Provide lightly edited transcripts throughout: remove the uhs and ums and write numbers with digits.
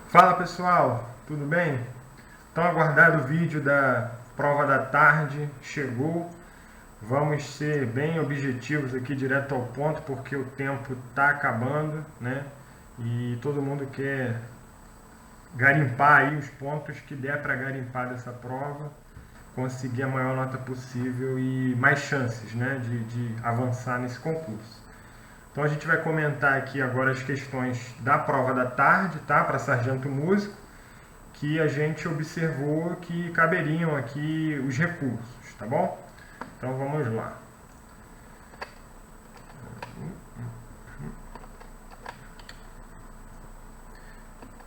Fala pessoal, tudo bem? Tão aguardado vídeo da prova da tarde chegou. Vamos ser bem objetivos aqui, direto ao ponto, porque o tempo está acabando, né? E todo mundo quer garimpar aí os pontos que der para garimpar dessa prova, conseguir a maior nota possível e mais chances, né, de avançar nesse concurso. Então a gente vai comentar aqui agora as questões da prova da tarde, tá? Para sargento músico, que a gente observou que caberiam aqui os recursos, tá bom? Então vamos lá.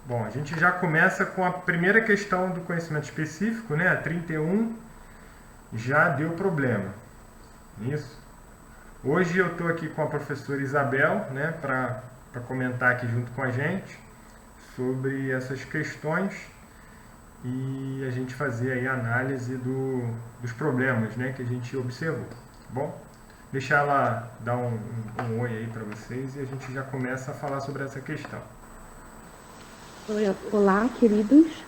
Bom, a gente já começa com a primeira questão do conhecimento específico, né? A 31 já deu problema. Isso. Hoje eu estou aqui com a professora Isabel, né, para comentar aqui junto com a gente sobre essas questões e a gente fazer aí a análise dos problemas, né, que a gente observou. Tá bom? Deixar ela dar um oi aí para vocês e a gente já começa a falar sobre essa questão. Olá, queridos.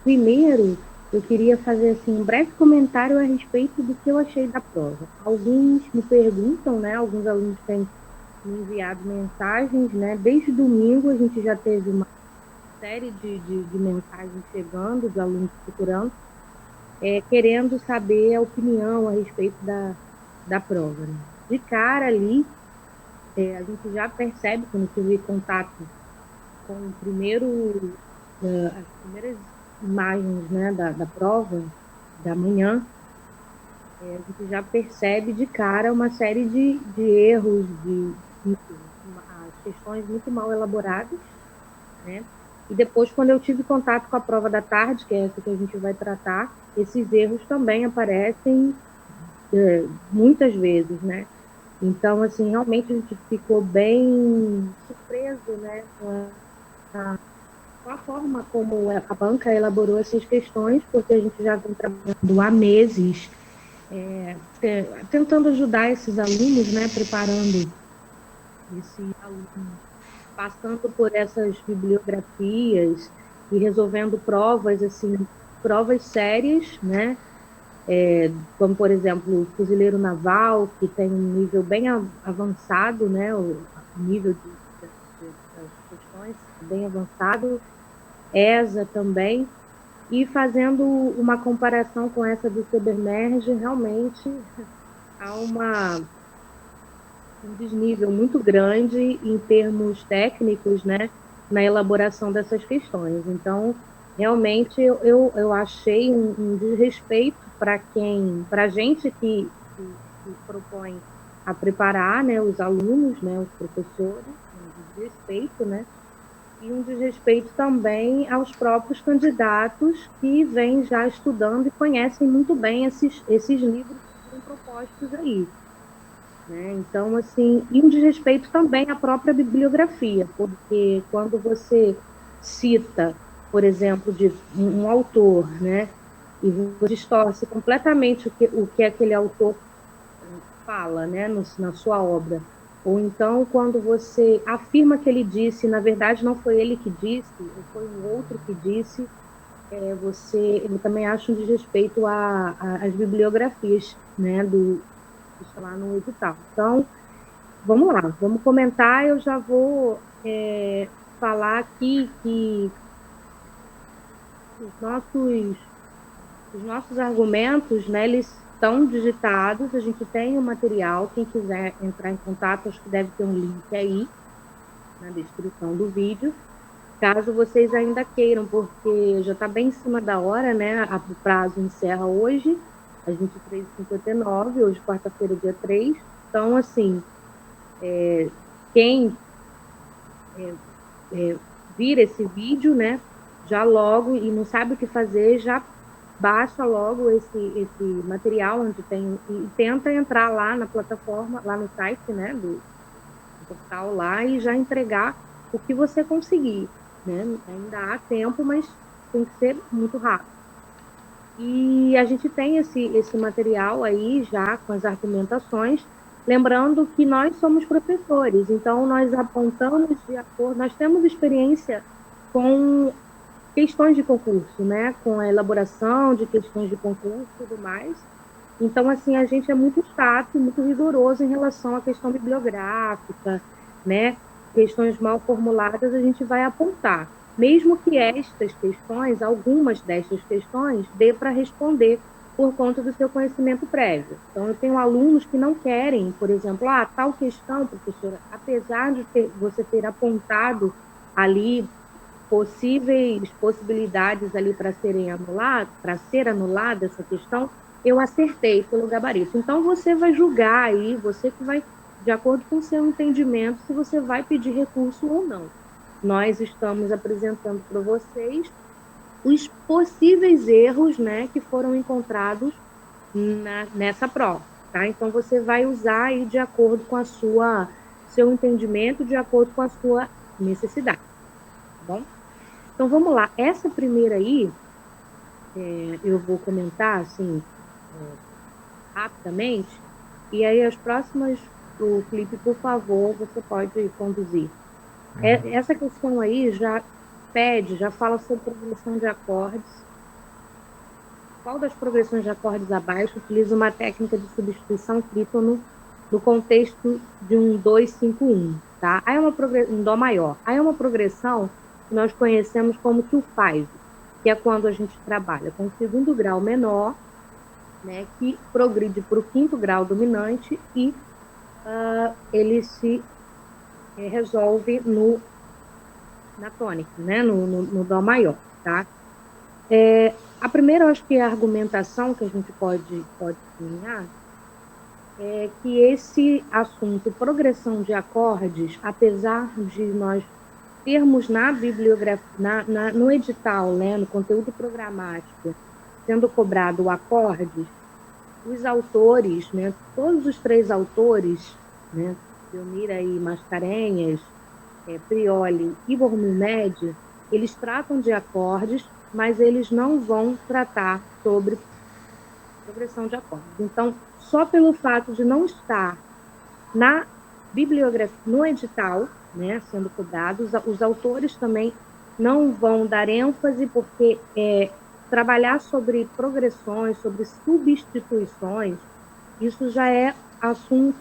Primeiro, eu queria fazer assim, um breve comentário a respeito do que eu achei da prova. Alguns me perguntam, né? Alguns alunos têm me enviado mensagens, né? Desde domingo a gente já teve uma série de mensagens chegando, de alunos procurando, querendo saber a opinião a respeito da prova, né? De cara ali, a gente já percebe, quando tive contato com o primeiro, as primeiras imagens, né, da prova da manhã, a gente já percebe de cara uma série de erros, as questões muito mal elaboradas, né? E depois, quando eu tive contato com a prova da tarde, que é essa que a gente vai tratar, esses erros também aparecem muitas vezes, né? Então, assim, realmente a gente ficou bem surpreso, né, com a forma como a banca elaborou essas questões, porque a gente já vem trabalhando há meses, tentando ajudar esses alunos, né, preparando esses alunos, passando por essas bibliografias e resolvendo provas, assim, provas sérias, né, como, por exemplo, o fuzileiro naval, que tem um nível bem avançado, né, o nível das questões bem avançado, ESA também, e fazendo uma comparação com essa do Cybermerge, realmente há um desnível muito grande em termos técnicos, né, na elaboração dessas questões. Então, realmente, eu achei um desrespeito para a gente que propõe a preparar, né, os alunos, né, os professores, um desrespeito, né, e um desrespeito também aos próprios candidatos que vêm já estudando e conhecem muito bem esses livros que foram propostos aí, né? Então, assim, e um desrespeito também à própria bibliografia, porque quando você cita, por exemplo, de um autor, né, e você distorce completamente o que aquele autor fala, né, na sua obra, ou então quando você afirma que ele disse, na verdade não foi ele que disse, ou foi um outro que disse, ele também acha um desrespeito às bibliografias, né, que está lá no edital. Então, vamos lá, vamos comentar. Eu já vou falar aqui que os nossos, os nossos argumentos, né, eles estão digitados, a gente tem o material, quem quiser entrar em contato, acho que deve ter um link aí na descrição do vídeo, caso vocês ainda queiram, porque já está bem em cima da hora, né, o prazo encerra hoje, às 23h59, hoje quarta-feira, dia 3, então, assim, quem vir esse vídeo, né, já logo, e não sabe o que fazer, já baixa logo esse material onde tem, e tenta entrar lá na plataforma, lá no site, né, do portal lá, e já entregar o que você conseguir, né? Ainda há tempo, mas tem que ser muito rápido. E a gente tem esse material aí já com as argumentações, lembrando que nós somos professores, então nós apontamos de acordo, nós temos experiência com questões de concurso, né? Com a elaboração de questões de concurso e tudo mais. Então, assim, a gente é muito chato, muito rigoroso em relação à questão bibliográfica, né? Questões mal formuladas, a gente vai apontar. Mesmo que estas questões, algumas destas questões, dê para responder por conta do seu conhecimento prévio. Então, eu tenho alunos que não querem, por exemplo, tal questão, professora, apesar de você ter apontado ali possíveis possibilidades ali para serem anuladas, para ser anulada essa questão, eu acertei pelo gabarito. Então, você vai julgar aí, você que vai, de acordo com o seu entendimento, se você vai pedir recurso ou não. Nós estamos apresentando para vocês os possíveis erros, né, que foram encontrados nessa prova, tá? Então, você vai usar aí de acordo com seu entendimento, de acordo com a sua necessidade, tá bom? Então, vamos lá. Essa primeira aí, eu vou comentar, assim, rapidamente, e aí as próximas, o Felipe, por favor, você pode conduzir. Essa questão aí já fala sobre progressão de acordes. Qual das progressões de acordes abaixo utiliza uma técnica de substituição trítono no contexto de um 2-5-1, tá? Aí é um Dó maior. Aí é uma progressão que nós conhecemos como two-five, que é quando a gente trabalha com o segundo grau menor, né, que progride para o quinto grau dominante e ele se resolve na tônica, né, no Dó maior, tá? A primeira, eu acho que a argumentação que a gente pode explicar é que esse assunto, progressão de acordes, apesar de nós termos na bibliografia, no edital, né, no conteúdo programático, sendo cobrado acordes, os autores, né, todos os 3 autores, né, Delmira e Mascarenhas, Prioli e Bormimed, eles tratam de acordes, mas eles não vão tratar sobre progressão de acordes. Então, só pelo fato de não estar na bibliografia, no edital, né, sendo cobrado, os autores também não vão dar ênfase, porque trabalhar sobre progressões, sobre substituições, isso já é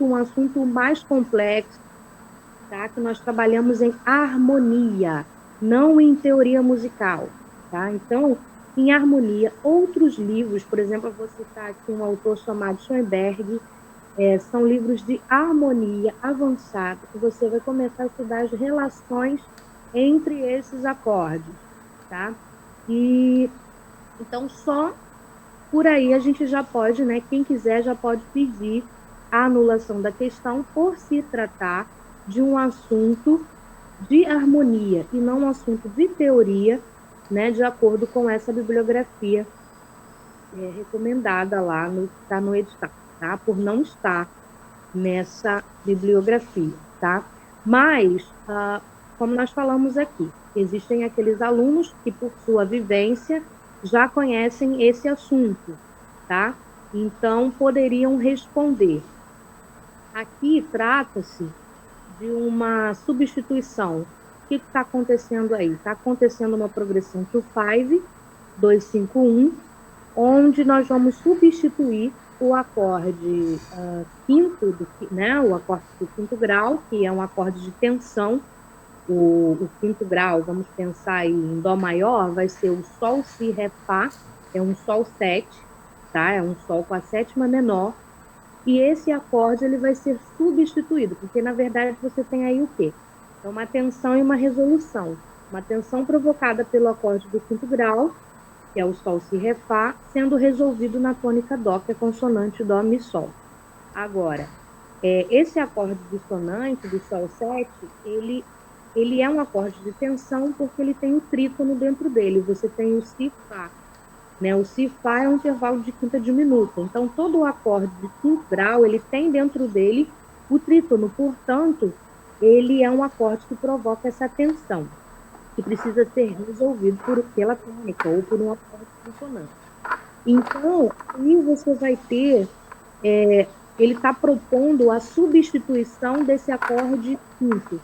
um assunto mais complexo, tá? Que nós trabalhamos em harmonia, não em teoria musical, tá? Então, em harmonia, outros livros, por exemplo, eu vou citar aqui um autor chamado Schoenberg, são livros de harmonia avançada, que você vai começar a estudar as relações entre esses acordes, tá? E então, só por aí a gente já pode, né, quem quiser já pode pedir a anulação da questão por se tratar de um assunto de harmonia e não um assunto de teoria, né, de acordo com essa bibliografia recomendada lá tá no edital, tá? Por não estar nessa bibliografia, tá? Mas, como nós falamos aqui, existem aqueles alunos que, por sua vivência, já conhecem esse assunto, tá? Então, poderiam responder. Aqui trata-se de uma substituição. O que está acontecendo aí? Está acontecendo uma progressão two-five, 2-5-1, onde nós vamos substituir o acorde quinto, né? O acorde do quinto grau, que é um acorde de tensão. O quinto grau, vamos pensar aí em Dó maior, vai ser o Sol, Si, Ré, Fá, é um Sol 7, tá? É um Sol com a sétima menor, e esse acorde ele vai ser substituído, porque na verdade você tem aí o quê? É uma tensão e uma resolução. Uma tensão provocada pelo acorde do quinto grau, que é o Sol, Si, Ré, Fá, sendo resolvido na tônica Dó, que é consonante Dó, Mi, Sol. Agora, esse acorde dissonante do Sol 7, ele é um acorde de tensão porque ele tem o trítono dentro dele. Você tem o Si, Fá. Né? O Si, Fá é um intervalo de quinta diminuta. Então, todo o acorde de quinto grau, ele tem dentro dele o trítono. Portanto, ele é um acorde que provoca essa tensão, que precisa ser resolvido pela tônica ou por um acorde consonante. Então, aí você vai ter... ele está propondo a substituição desse acorde quinto.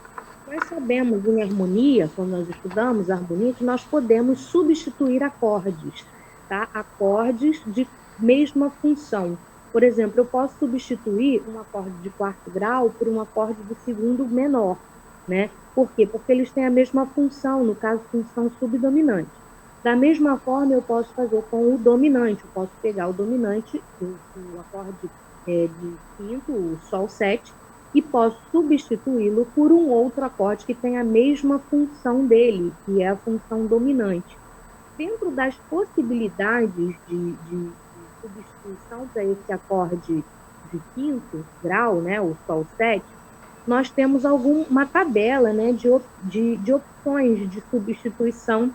Nós sabemos em harmonia, quando nós estudamos harmonia, que nós podemos substituir acordes, tá? Acordes de mesma função. Por exemplo, eu posso substituir um acorde de quarto grau por um acorde de segundo menor, né? Por quê? Porque eles têm a mesma função, no caso, função subdominante. Da mesma forma, eu posso fazer com o dominante. Eu posso pegar o dominante, o acorde de quinto, o Sol 7, e posso substituí-lo por um outro acorde que tem a mesma função dele, que é a função dominante. Dentro das possibilidades de substituição para esse acorde de quinto grau, né, o Sol 7, nós temos uma tabela, né, de opções de substituição,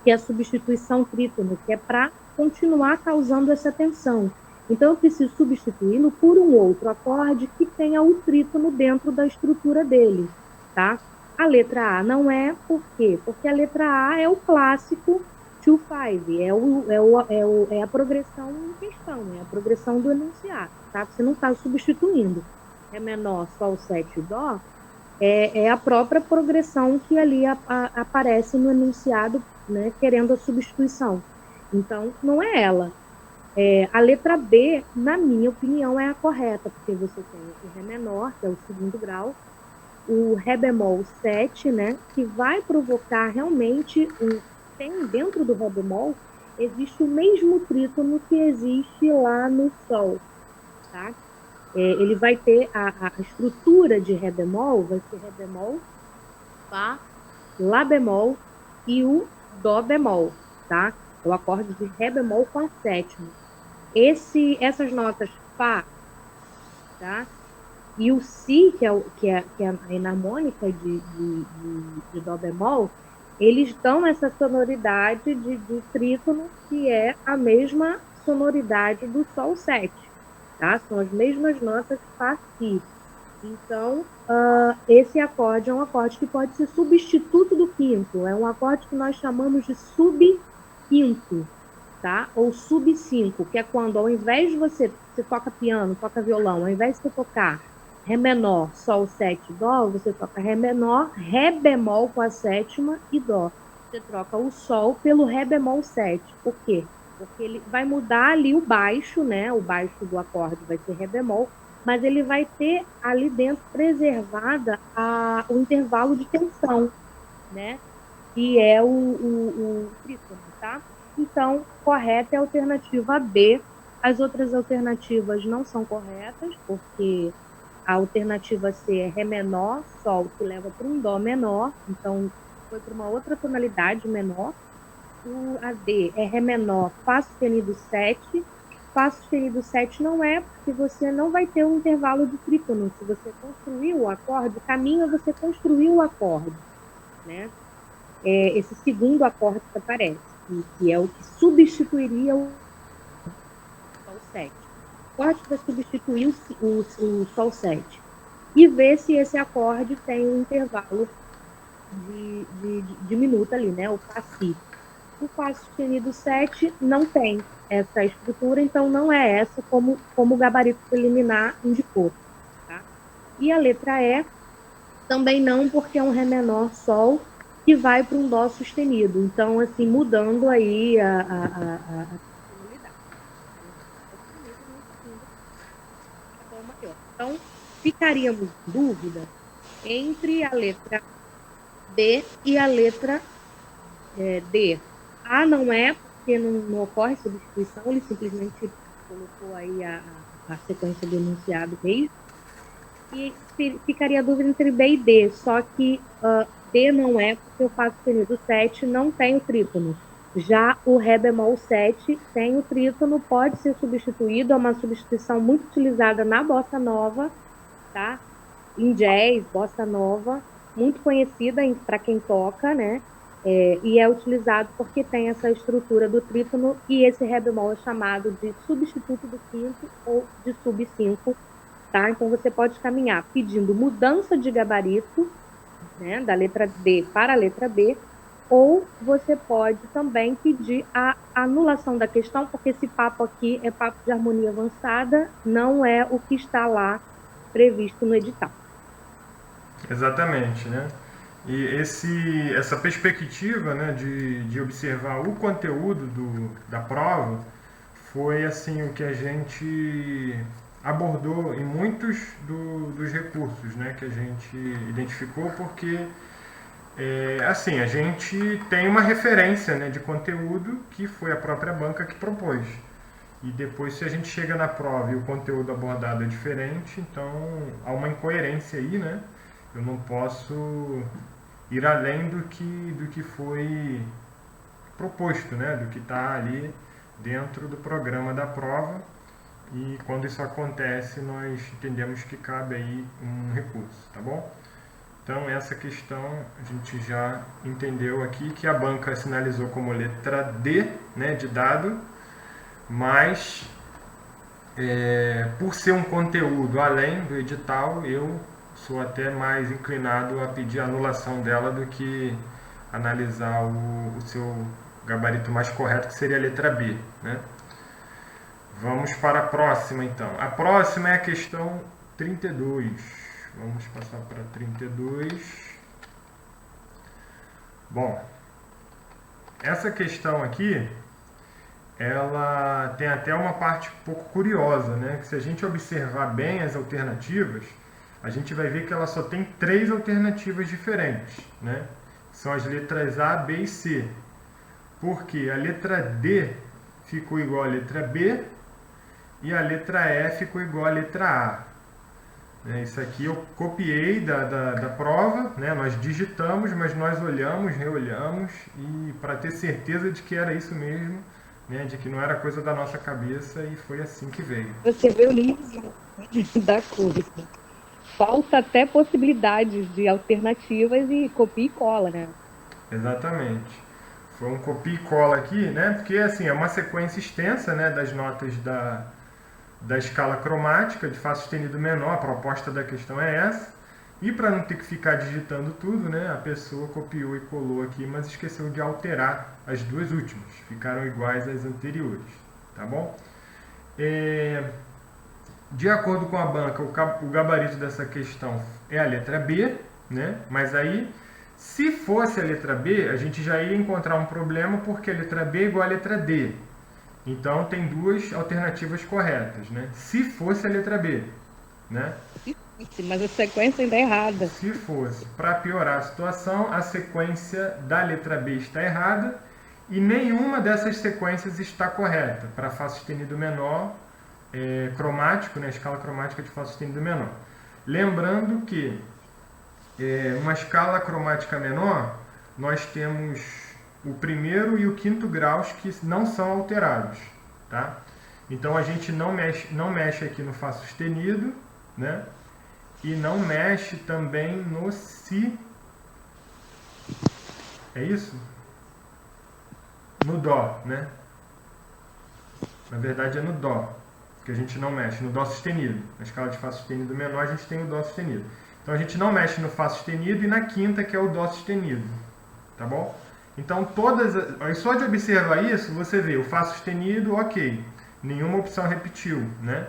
que é a substituição trítono, que é para continuar causando essa tensão. Então, eu preciso substituí-lo por um outro acorde que tenha o trítono dentro da estrutura dele, tá? A letra A não é, por quê? Porque a letra A é o clássico 2-5, é a progressão em questão, é a progressão do enunciado, tá? Você não está substituindo. Ré menor, Sol 7 e Dó, é a própria progressão que ali aparece no enunciado, né, querendo a substituição. Então, não é ela. A letra B, na minha opinião, é a correta, porque você tem o Ré menor, que é o segundo grau, o Ré bemol 7, né, que vai provocar realmente tem dentro do Ré bemol, existe o mesmo trítono que existe lá no Sol, tá? Ele vai ter a estrutura de Ré bemol, vai ser Ré bemol, Fá, Lá bemol e o Dó bemol, tá? O acorde de Ré bemol com a sétima. Essas notas Fá, tá? E o Si, que é a enarmônica de Dó bemol, eles dão essa sonoridade de trítono, que é a mesma sonoridade do Sol 7, tá? São as mesmas notas Fá, Si. Então, esse acorde é um acorde que pode ser substituto do quinto, é um acorde que nós chamamos de sub-quinto, tá? Ou sub-5, que é quando, ao invés de você toca piano, toca violão, ao invés de você tocar Ré menor, Sol 7, Dó, você toca Ré menor, Ré bemol com a sétima e Dó. Você troca o Sol pelo Ré bemol 7. Por quê? Porque ele vai mudar ali o baixo, né? O baixo do acorde vai ser Ré bemol, mas ele vai ter ali dentro preservada o intervalo de tensão, né? Que é o trítono, tá? Então, correta é a alternativa B. As outras alternativas não são corretas, porque a alternativa C é Ré menor, Sol, que leva para um Dó menor, então foi para uma outra tonalidade menor. A D é Ré menor, Fá sustenido 7. Fá sustenido 7 não é, porque você não vai ter um intervalo de trítono. Se você construir o acorde, o caminho é você construir o acorde, né? Esse segundo acorde que aparece, que é o que substituiria o Sol 7. O acorde vai substituir o Sol 7 e ver se esse acorde tem um intervalo de minuto ali, né? O Fá Si. O Fá sustenido 7 não tem essa estrutura, então não é essa como o gabarito preliminar indicou, tá? E a letra E também não, porque é um Ré menor, Sol, que vai para um Dó sustenido. Então, assim, mudando aí a tonalidade. Então, ficaríamos em dúvida entre a letra B e a letra D. A não é, porque não ocorre substituição, ele simplesmente colocou aí a sequência do enunciado mesmo. E ficaria a dúvida entre B e D, só que D não é, porque o Fá sustenido 7 não tem o trítono. Já o Ré bemol 7 tem o trítono, pode ser substituído, é uma substituição muito utilizada na bossa nova, tá? Em jazz, bossa nova, muito conhecida para quem toca, né? E é utilizado porque tem essa estrutura do trítono, e esse Ré bemol é chamado de substituto do quinto ou de sub-5, tá? Então você pode caminhar pedindo mudança de gabarito, né, da letra D para a letra B, ou você pode também pedir a anulação da questão, porque esse papo aqui é papo de harmonia avançada, não é o que está lá previsto no edital. Exatamente, né? E essa perspectiva, né, de observar o conteúdo da prova foi assim o que a gente abordou em muitos dos recursos, né, que a gente identificou, porque assim, a gente tem uma referência, né, de conteúdo que foi a própria banca que propôs. E depois, se a gente chega na prova e o conteúdo abordado é diferente, então há uma incoerência aí, né? Eu não posso ir além do que foi proposto, né? Do que está ali dentro do programa da prova. E quando isso acontece, nós entendemos que cabe aí um recurso, tá bom? Então, essa questão a gente já entendeu aqui, que a banca sinalizou como letra D, né, de dado, mas por ser um conteúdo além do edital, eu sou até mais inclinado a pedir a anulação dela do que analisar o seu gabarito mais correto, que seria a letra B, né? Vamos para a próxima, então. A próxima é a questão 32. Vamos passar para 32. Bom, essa questão aqui, ela tem até uma parte um pouco curiosa, né? Que se a gente observar bem as alternativas, a gente vai ver que ela só tem 3 alternativas diferentes, né? São as letras A, B e C. Porque a letra D ficou igual à letra B e a letra E ficou igual à letra A. Isso aqui eu copiei da prova, né? Nós digitamos, mas nós olhamos, reolhamos, e para ter certeza de que era isso mesmo, né? De que não era coisa da nossa cabeça, e foi assim que veio. Você vê o livro da coisa. Falta até possibilidades de alternativas e copia e cola, né? Exatamente. Foi um copia e cola aqui, né? Porque assim, é uma sequência extensa, né, das notas da escala cromática de Fá sustenido menor. A proposta da questão é essa. E para não ter que ficar digitando tudo, né, a pessoa copiou e colou aqui, mas esqueceu de alterar as duas últimas. Ficaram iguais às anteriores, tá bom? De acordo com a banca, o gabarito dessa questão é a letra B, né? Mas aí, se fosse a letra B, a gente já ia encontrar um problema, porque a letra B é igual à letra D. Então, tem 2 alternativas corretas, né? Se fosse a letra B, né? Mas a sequência ainda é errada. Se fosse. Para piorar a situação, a sequência da letra B está errada e nenhuma dessas sequências está correta para Fá sustenido menor cromático, né? Escala cromática de Fá sustenido menor. Lembrando que uma escala cromática menor, nós temos o primeiro e o quinto graus que não são alterados, tá? Então a gente não mexe aqui no Fá sustenido, né? E não mexe também no Si. É isso? No Dó, né? Na verdade é no Dó que a gente não mexe, no Dó sustenido. Na escala de Fá sustenido menor a gente tem o Dó sustenido. Então a gente não mexe no Fá sustenido e na quinta, que é o Dó sustenido, tá bom? Então só de observar isso, você vê o Fá sustenido, ok, nenhuma opção repetiu, né?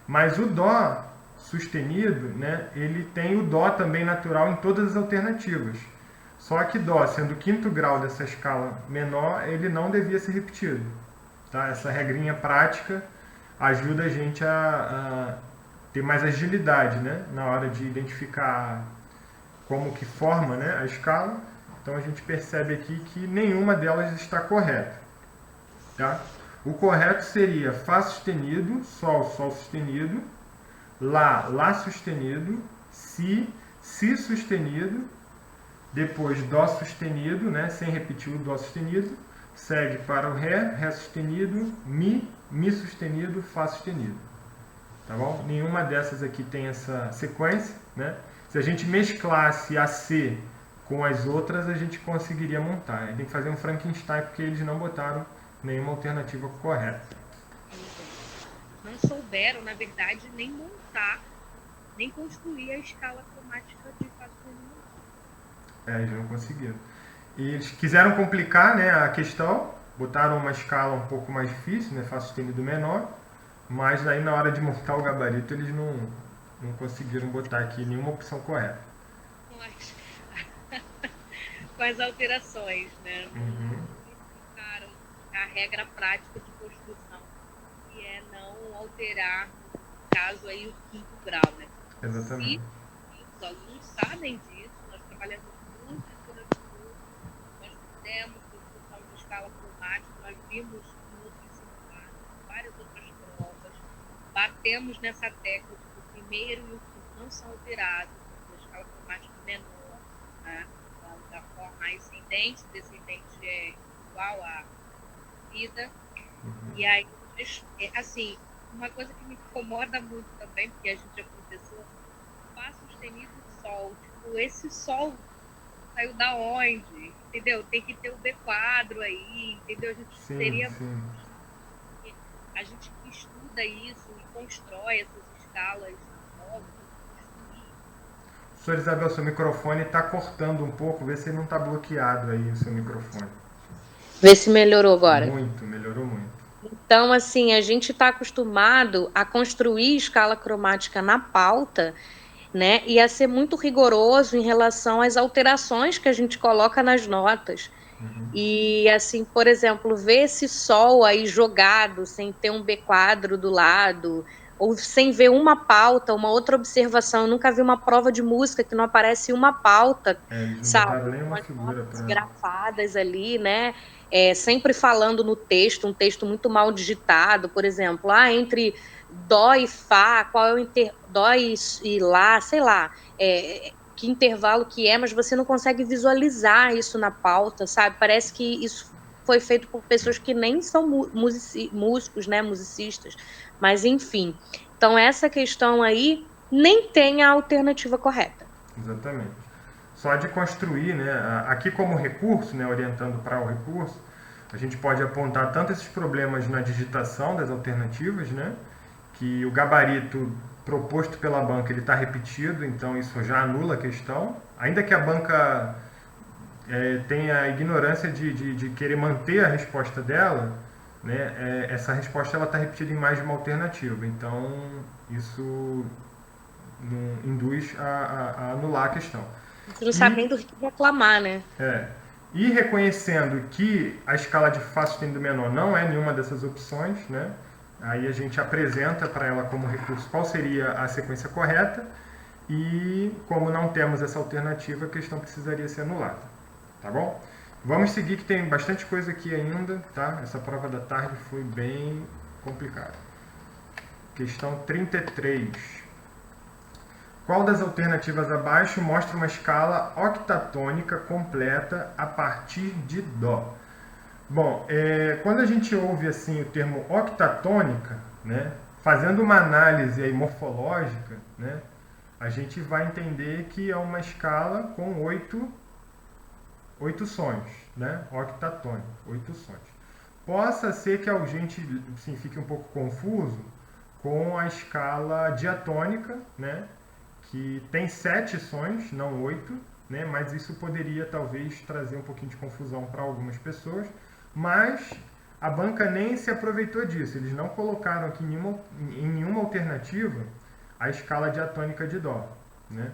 Mas o Dó sustenido, né, ele tem o Dó também natural em todas as alternativas. Só que Dó, sendo o quinto grau dessa escala menor, ele não devia ser repetido, tá? Essa regrinha prática ajuda a gente a ter mais agilidade, né, na hora de identificar como que forma, né, a escala. Então a gente percebe aqui que nenhuma delas está correta, tá? O correto seria Fá sustenido, Sol, Sol sustenido, Lá, Lá sustenido, Si, Si sustenido, depois Dó sustenido, né, sem repetir o Dó sustenido, segue para o Ré, Ré sustenido, Mi, Mi sustenido, Fá sustenido. Tá bom? Nenhuma dessas aqui tem essa sequência, né? Se a gente mesclasse a C com as outras, a gente conseguiria montar. Tem que fazer um Frankenstein, porque eles não botaram nenhuma alternativa correta. Não souberam, na verdade, nem montar, nem construir a escala cromática de Fá sustenido. Eles não conseguiram. E eles quiseram complicar, né, a questão, botaram uma escala um pouco mais difícil, né, Fá sustenido menor, mas aí na hora de montar o gabarito eles não conseguiram botar aqui nenhuma opção correta. Mas com as alterações, né? Uhum. Cara, a regra prática de construção, que é não alterar, no caso aí, o quinto grau, né? Se Exatamente. alguns sabem disso, nós trabalhamos muito em curativo, nós fizemos construção de escala cromática, nós vimos no outro simulado, várias outras provas, batemos nessa tecla de que o primeiro e o quinto não são alterados, a escala cromática menor, né? Da forma ascendente, descendente é igual a vida. E aí, assim, uma coisa que me incomoda muito também, porque a gente é professor, Fá sustenido Sol. Tipo, esse Sol saiu da onde? Entendeu? Tem que ter o B quadro aí, entendeu? A gente Sim, seria. sim. A gente que estuda isso e constrói essas escalas novas, construir. Professor Isabel, seu microfone está cortando um pouco, vê se não está bloqueado aí o seu microfone. Vê se melhorou agora. Muito, melhorou muito. Então, assim, a gente está acostumado a construir escala cromática na pauta, né? E a ser muito rigoroso em relação às alterações que a gente coloca nas notas. E, assim, por exemplo, ver esse sol aí jogado, sem ter um B quadro do lado, ou sem ver uma pauta, uma outra observação. Eu nunca vi uma prova de música que não aparece uma pauta, Eles não botaram sabe? Com nenhuma as figura notas para. grafadas ali, né? Sempre falando no texto, um texto muito mal digitado, por exemplo, entre dó e fá, qual é o dó e lá, sei lá, que intervalo que é, mas você não consegue visualizar isso na pauta, sabe? Parece que isso foi feito por pessoas que nem são músicos, né, musicistas, mas enfim. Então essa questão aí nem tem a alternativa correta. Exatamente. Só de construir, né? Aqui como recurso, né, orientando para o recurso, a gente pode apontar tanto esses problemas na digitação das alternativas, né? Que o gabarito proposto pela banca ele está repetido, então isso já anula a questão. Ainda que a banca tenha a ignorância de querer manter a resposta dela, né? Essa resposta ela está repetida em mais de uma alternativa. Então isso induz a anular a questão. Você não sabe E nem do que reclamar, né? É. E reconhecendo que a escala de Fá sustenido menor não é nenhuma dessas opções, né? Aí a gente apresenta para ela como recurso qual seria a sequência correta e como não temos essa alternativa, a questão precisaria ser anulada, tá bom? Vamos seguir que tem bastante coisa aqui ainda, tá? Essa prova da tarde foi bem complicada. Questão 33. Qual das alternativas abaixo mostra uma escala octatônica completa a partir de Dó? Bom, quando a gente ouve assim o termo octatônica, né, fazendo uma análise aí morfológica, né, a gente vai entender que é uma escala com oito sons, né, octatônica, 8 sons. Possa ser que a gente assim, fique um pouco confuso com a escala diatônica, né, que tem 7 sons, não 8, né? Mas isso poderia talvez trazer um pouquinho de confusão para algumas pessoas, mas a banca nem se aproveitou disso, eles não colocaram aqui em nenhuma alternativa a escala diatônica de Dó, né?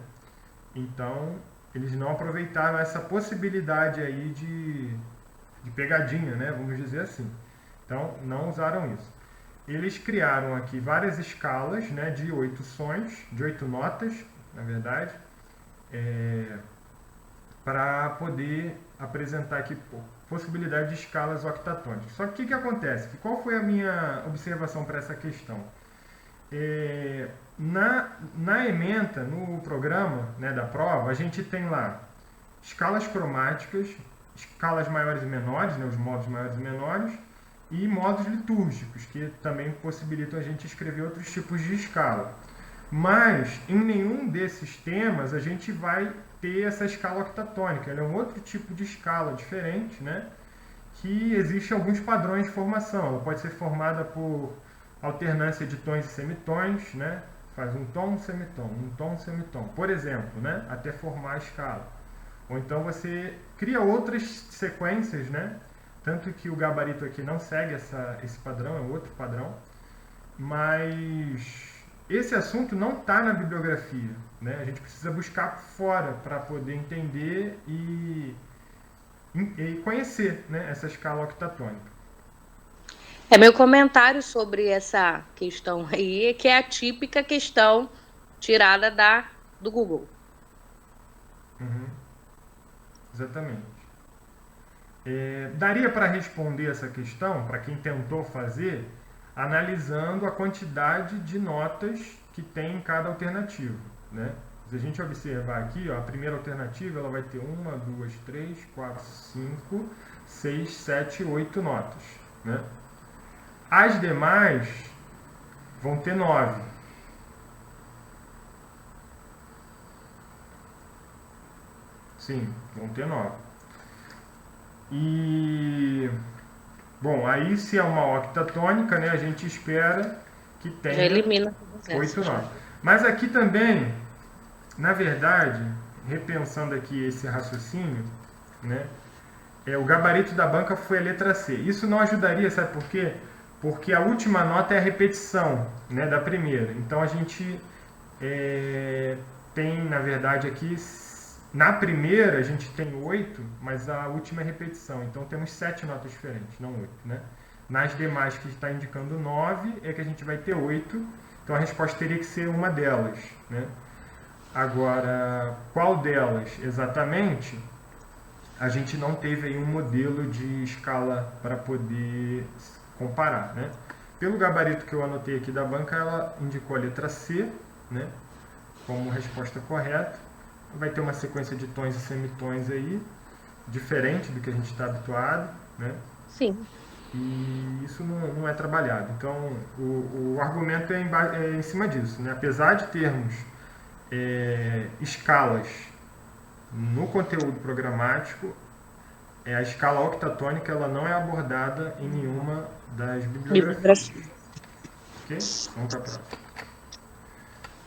Então, eles não aproveitaram essa possibilidade aí de pegadinha, né? Vamos dizer assim. Então, não usaram isso. Eles criaram aqui várias escalas, né, de 8 sons, de 8 notas, na verdade, para poder apresentar aqui possibilidade de escalas octatônicas. Só que o que acontece? Qual foi a minha observação para essa questão? Na ementa, no programa, né, da prova, a gente tem lá escalas cromáticas, escalas maiores e menores, né, os modos maiores e menores, e modos litúrgicos, que também possibilitam a gente escrever outros tipos de escala. Mas em nenhum desses temas a gente vai ter essa escala octatônica. Ela é um outro tipo de escala diferente, né? Que existe alguns padrões de formação. Ela pode ser formada por alternância de tons e semitons, né? Faz um tom, um semitom, por exemplo, né? Até formar a escala. Ou então você cria outras sequências, né? Tanto que o gabarito aqui não segue esse padrão, é outro padrão. Mas esse assunto não está na bibliografia, né? A gente precisa buscar fora para poder entender e e conhecer, né, essa escala octatônica. Meu comentário sobre essa questão aí é que é a típica questão tirada do Google. Exatamente. Daria para responder essa questão, para quem tentou fazer, analisando a quantidade de notas que tem em cada alternativa, né? Se a gente observar aqui, ó, a primeira alternativa ela vai ter 1, 2, 3, 4, 5, 6, 7, 8 notas, né? As demais vão ter 9. Sim, vão ter 9. E, bom, aí se é uma octatônica, né, a gente espera que Já tenha elimina 8 notas. Mas aqui também, na verdade, repensando aqui esse raciocínio, né, o gabarito da banca foi a letra C. Isso não ajudaria, sabe por quê? Porque a última nota é a repetição, né, da primeira. Então a gente tem, na verdade, aqui, na primeira a gente tem 8, mas a última é repetição. Então temos 7 notas diferentes, não 8, né? Nas demais que está indicando 9 é que a gente vai ter 8. Então a resposta teria que ser uma delas, né? Agora, qual delas exatamente? A gente não teve aí um modelo de escala para poder comparar, né? Pelo gabarito que eu anotei aqui da banca, ela indicou a letra C, né, como resposta correta. Vai ter uma sequência de tons e semitons aí, diferente do que a gente está habituado, né? Sim. E isso não é trabalhado. Então, o argumento é em cima disso, né? Apesar de termos escalas no conteúdo programático, a escala octatônica ela não é abordada em nenhuma das bibliografias. Ok? Vamos para a próxima.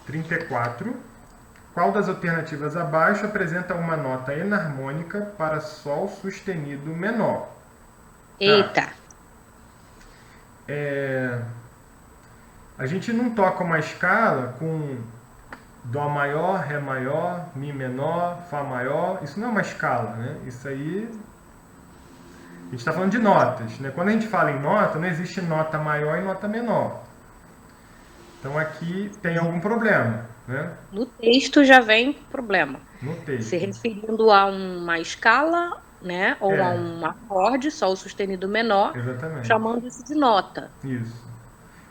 34. Qual das alternativas abaixo apresenta uma nota enarmônica para Sol sustenido menor? Eita! A gente não toca uma escala com Dó maior, Ré maior, Mi menor, Fá maior. Isso não é uma escala, né? Isso aí... A gente está falando de notas, né? Quando a gente fala em nota, não existe nota maior e nota menor. Então aqui tem algum problema, né? No texto já vem problema. No texto. Se referindo a uma escala, né? Ou a um acorde, Sol sustenido menor, exatamente, chamando isso de nota. Isso.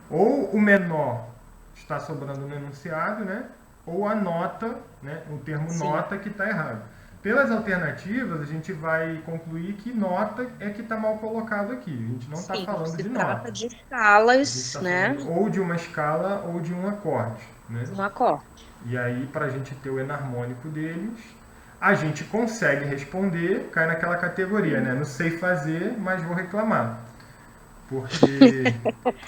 Ou o menor está sobrando no enunciado, né? Ou a nota, né? O termo Sim. nota que está errado. Pelas alternativas, a gente vai concluir que nota é que está mal colocado aqui. A gente não está falando de nota. Se trata de escalas, né? Ou de uma escala ou de um acorde, né? Um acorde. E aí, para a gente ter o enarmônico deles, a gente consegue responder, cai naquela categoria, né? Não sei fazer, mas vou reclamar. Porque...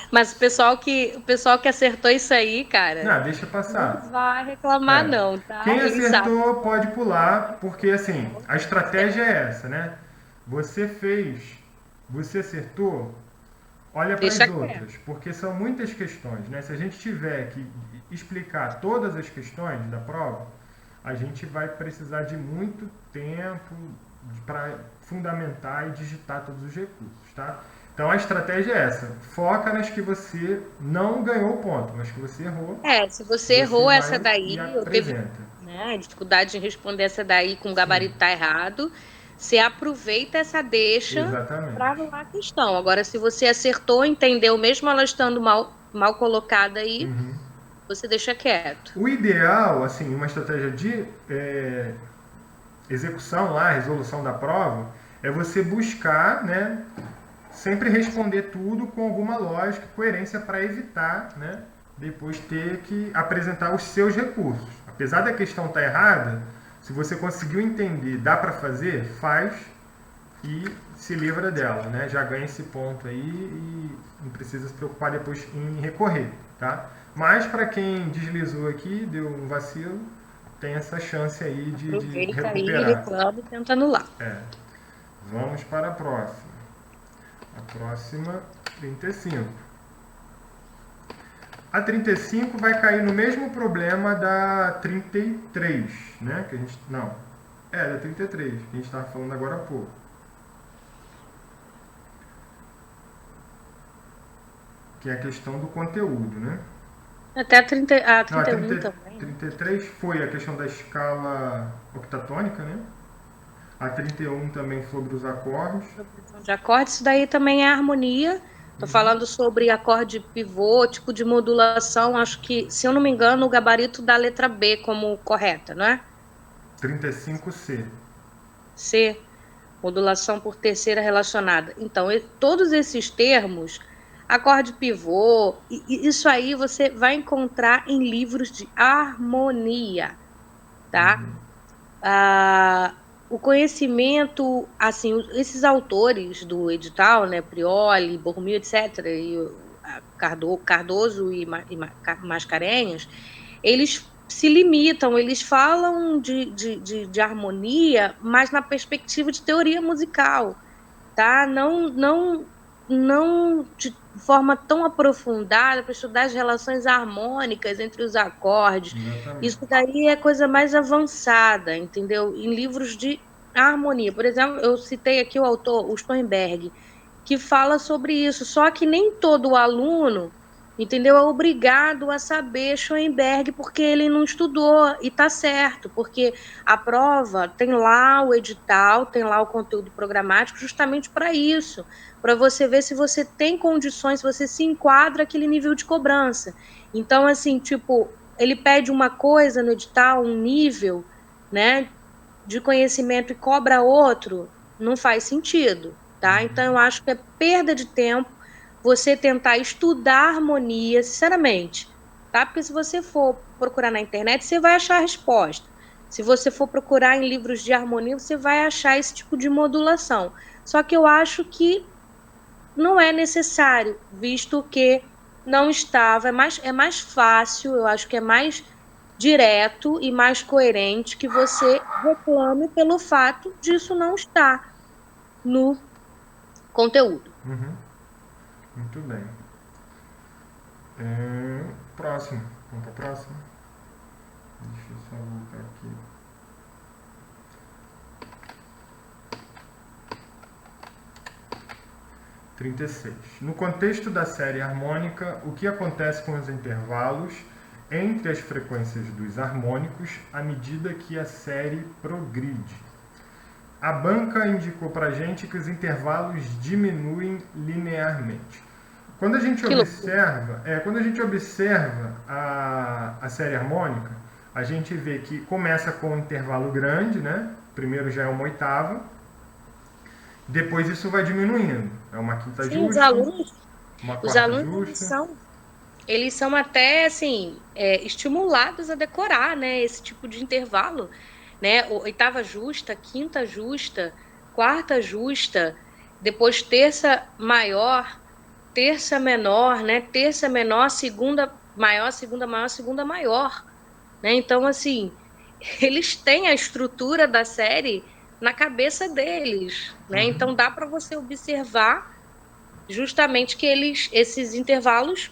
Mas o pessoal que acertou isso aí, cara... Não, deixa passar. Não vai reclamar não, tá? Quem acertou pode pular, porque assim, a estratégia é essa, né? Você acertou, olha para as outras, porque são muitas questões, né? Se a gente tiver que explicar todas as questões da prova, a gente vai precisar de muito tempo para fundamentar e digitar todos os recursos, tá? Então a estratégia é essa, foca nas que você não ganhou o ponto, mas que você errou. Se você errou essa daí, eu teve, né, dificuldade em responder essa daí com o gabarito tá errado, você aproveita essa deixa para anular a questão. Agora, se você acertou, entendeu, mesmo ela estando mal colocada aí, você deixa quieto. O ideal, assim, uma estratégia de execução lá, resolução da prova, é você buscar, né, sempre responder tudo com alguma lógica e coerência para evitar, né, depois ter que apresentar os seus recursos. Apesar da questão estar errada, se você conseguiu entender, dá para fazer, faz e se livra dela, né? Já ganha esse ponto aí e não precisa se preocupar depois em recorrer, tá? Mas para quem deslizou aqui, deu um vacilo, tem essa chance aí de recuperar. Aí, reclama e tenta anular. Vamos para a próxima. A próxima, 35. A 35 vai cair no mesmo problema da 33, né? Que a gente, não, da 33, que a gente estava falando agora há pouco. que é a questão do conteúdo, né? Até a Não, a 31 também, né? 33 foi a questão da escala octatônica, né? A 31 também sobre os acordes. Progressão de acordes, isso daí também é harmonia. Estou falando sobre acorde pivô, tipo de modulação. Acho que, se eu não me engano, o gabarito da letra B como correta, não é? 35C. C, modulação por terceira relacionada. Então, todos esses termos, acorde pivô, isso aí você vai encontrar em livros de harmonia, tá? O conhecimento, assim, esses autores do edital, né, Prioli, Borromeo, etc., e Cardoso e Mascarenhas, eles se limitam, eles falam de harmonia, mas na perspectiva de teoria musical, tá? Não de forma tão aprofundada para estudar as relações harmônicas entre os acordes. Exatamente. Isso daí é coisa mais avançada, entendeu? Em livros de harmonia. Por exemplo, eu citei aqui o autor, o Schoenberg, que fala sobre isso, só que nem todo aluno, entendeu, é obrigado a saber Schoenberg porque ele não estudou, e tá certo, porque a prova tem lá o edital, tem lá o conteúdo programático justamente para isso, para você ver se você tem condições, se você se enquadra aquele nível de cobrança. Então, assim, tipo, ele pede uma coisa no edital, um nível, né, de conhecimento e cobra outro, não faz sentido, tá? Então, eu acho que é perda de tempo você tentar estudar harmonia, sinceramente, tá? Porque se você for procurar na internet, você vai achar a resposta. Se você for procurar em livros de harmonia, você vai achar esse tipo de modulação. Só que eu acho que não é necessário, visto que não estava. É mais fácil, eu acho que é mais direto e mais coerente que você reclame pelo fato disso não estar no conteúdo. Uhum. Muito bem. Próximo. Vamos para a próxima? Deixa eu só voltar aqui. (36) No contexto da série harmônica, o que acontece com os intervalos entre as frequências dos harmônicos à medida que a série progride? A banca indicou para a gente que os intervalos diminuem linearmente. Quando a gente Que loucura. observa a série harmônica, a gente vê que começa com um intervalo grande, né? Primeiro já é uma oitava, depois isso vai diminuindo. É uma quinta Sim, os justa, alunos, uma os quarta alunos eles justa. são, eles são até assim estimulados a decorar, né, esse tipo de intervalo, né? Oitava justa, quinta justa, quarta justa, depois terça maior, terça menor, né? Terça menor, segunda maior, segunda maior, né? Então, assim, eles têm a estrutura da série na cabeça deles, né? Uhum. Então dá para você observar justamente que esses intervalos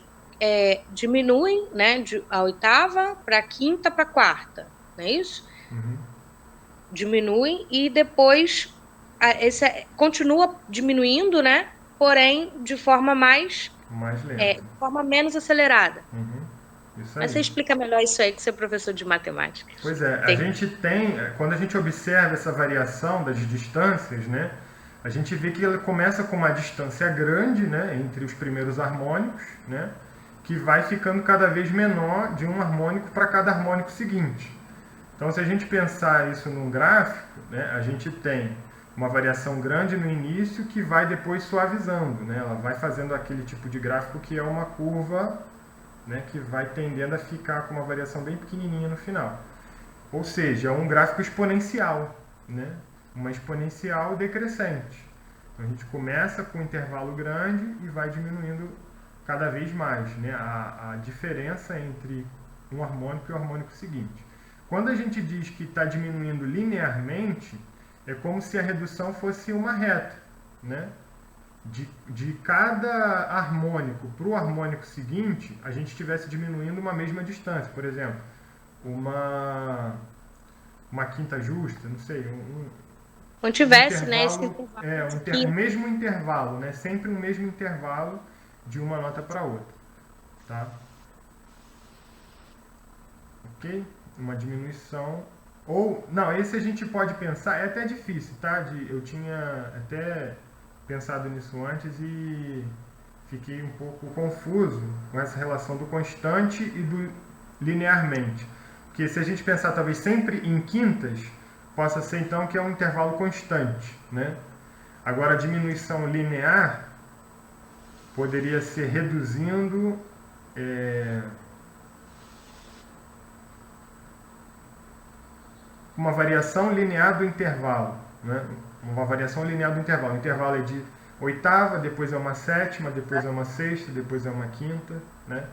diminuem, né? A oitava para a quinta para a quarta, não é isso? Uhum. Diminuem e depois continua diminuindo, né? Porém, Mais lento. de forma menos acelerada. Uhum. Isso Mas aí. você explica melhor isso aí que você é professor de matemática. Pois é, a Tem. gente tem, quando a gente observa essa variação das distâncias, né, a gente vê que ela começa com uma distância grande, né, entre os primeiros harmônicos, né, que vai ficando cada vez menor de um harmônico para cada harmônico seguinte. Então, se a gente pensar isso num gráfico, né, a gente tem uma variação grande no início que vai depois suavizando, né, ela vai fazendo aquele tipo de gráfico que é uma curva, né, que vai tendendo a ficar com uma variação bem pequenininha no final. Ou seja, é um gráfico exponencial, né? Uma exponencial decrescente. Então, a gente começa com um intervalo grande e vai diminuindo cada vez mais, né? A diferença entre um harmônico e o harmônico seguinte. Quando a gente diz que está diminuindo linearmente, é como se a redução fosse uma reta, né? De cada harmônico para o harmônico seguinte, a gente estivesse diminuindo uma mesma distância. Por exemplo, uma quinta justa, não sei, Não um tivesse, né, esse intervalo, intervalo um de quinta. mesmo intervalo, né? Sempre um mesmo intervalo de uma nota para outra, tá? Ok? Uma diminuição. Ou, não, esse a gente pode pensar, é até difícil, tá? Eu tinha até pensado nisso antes e fiquei um pouco confuso com essa relação do constante e do linearmente. Porque se a gente pensar talvez sempre em quintas, possa ser então que é um intervalo constante, né? Agora a diminuição linear poderia ser reduzindo uma variação linear do intervalo, né? Uma variação linear do intervalo. O intervalo é de oitava, depois é uma sétima, depois é uma sexta, depois é uma quinta, né?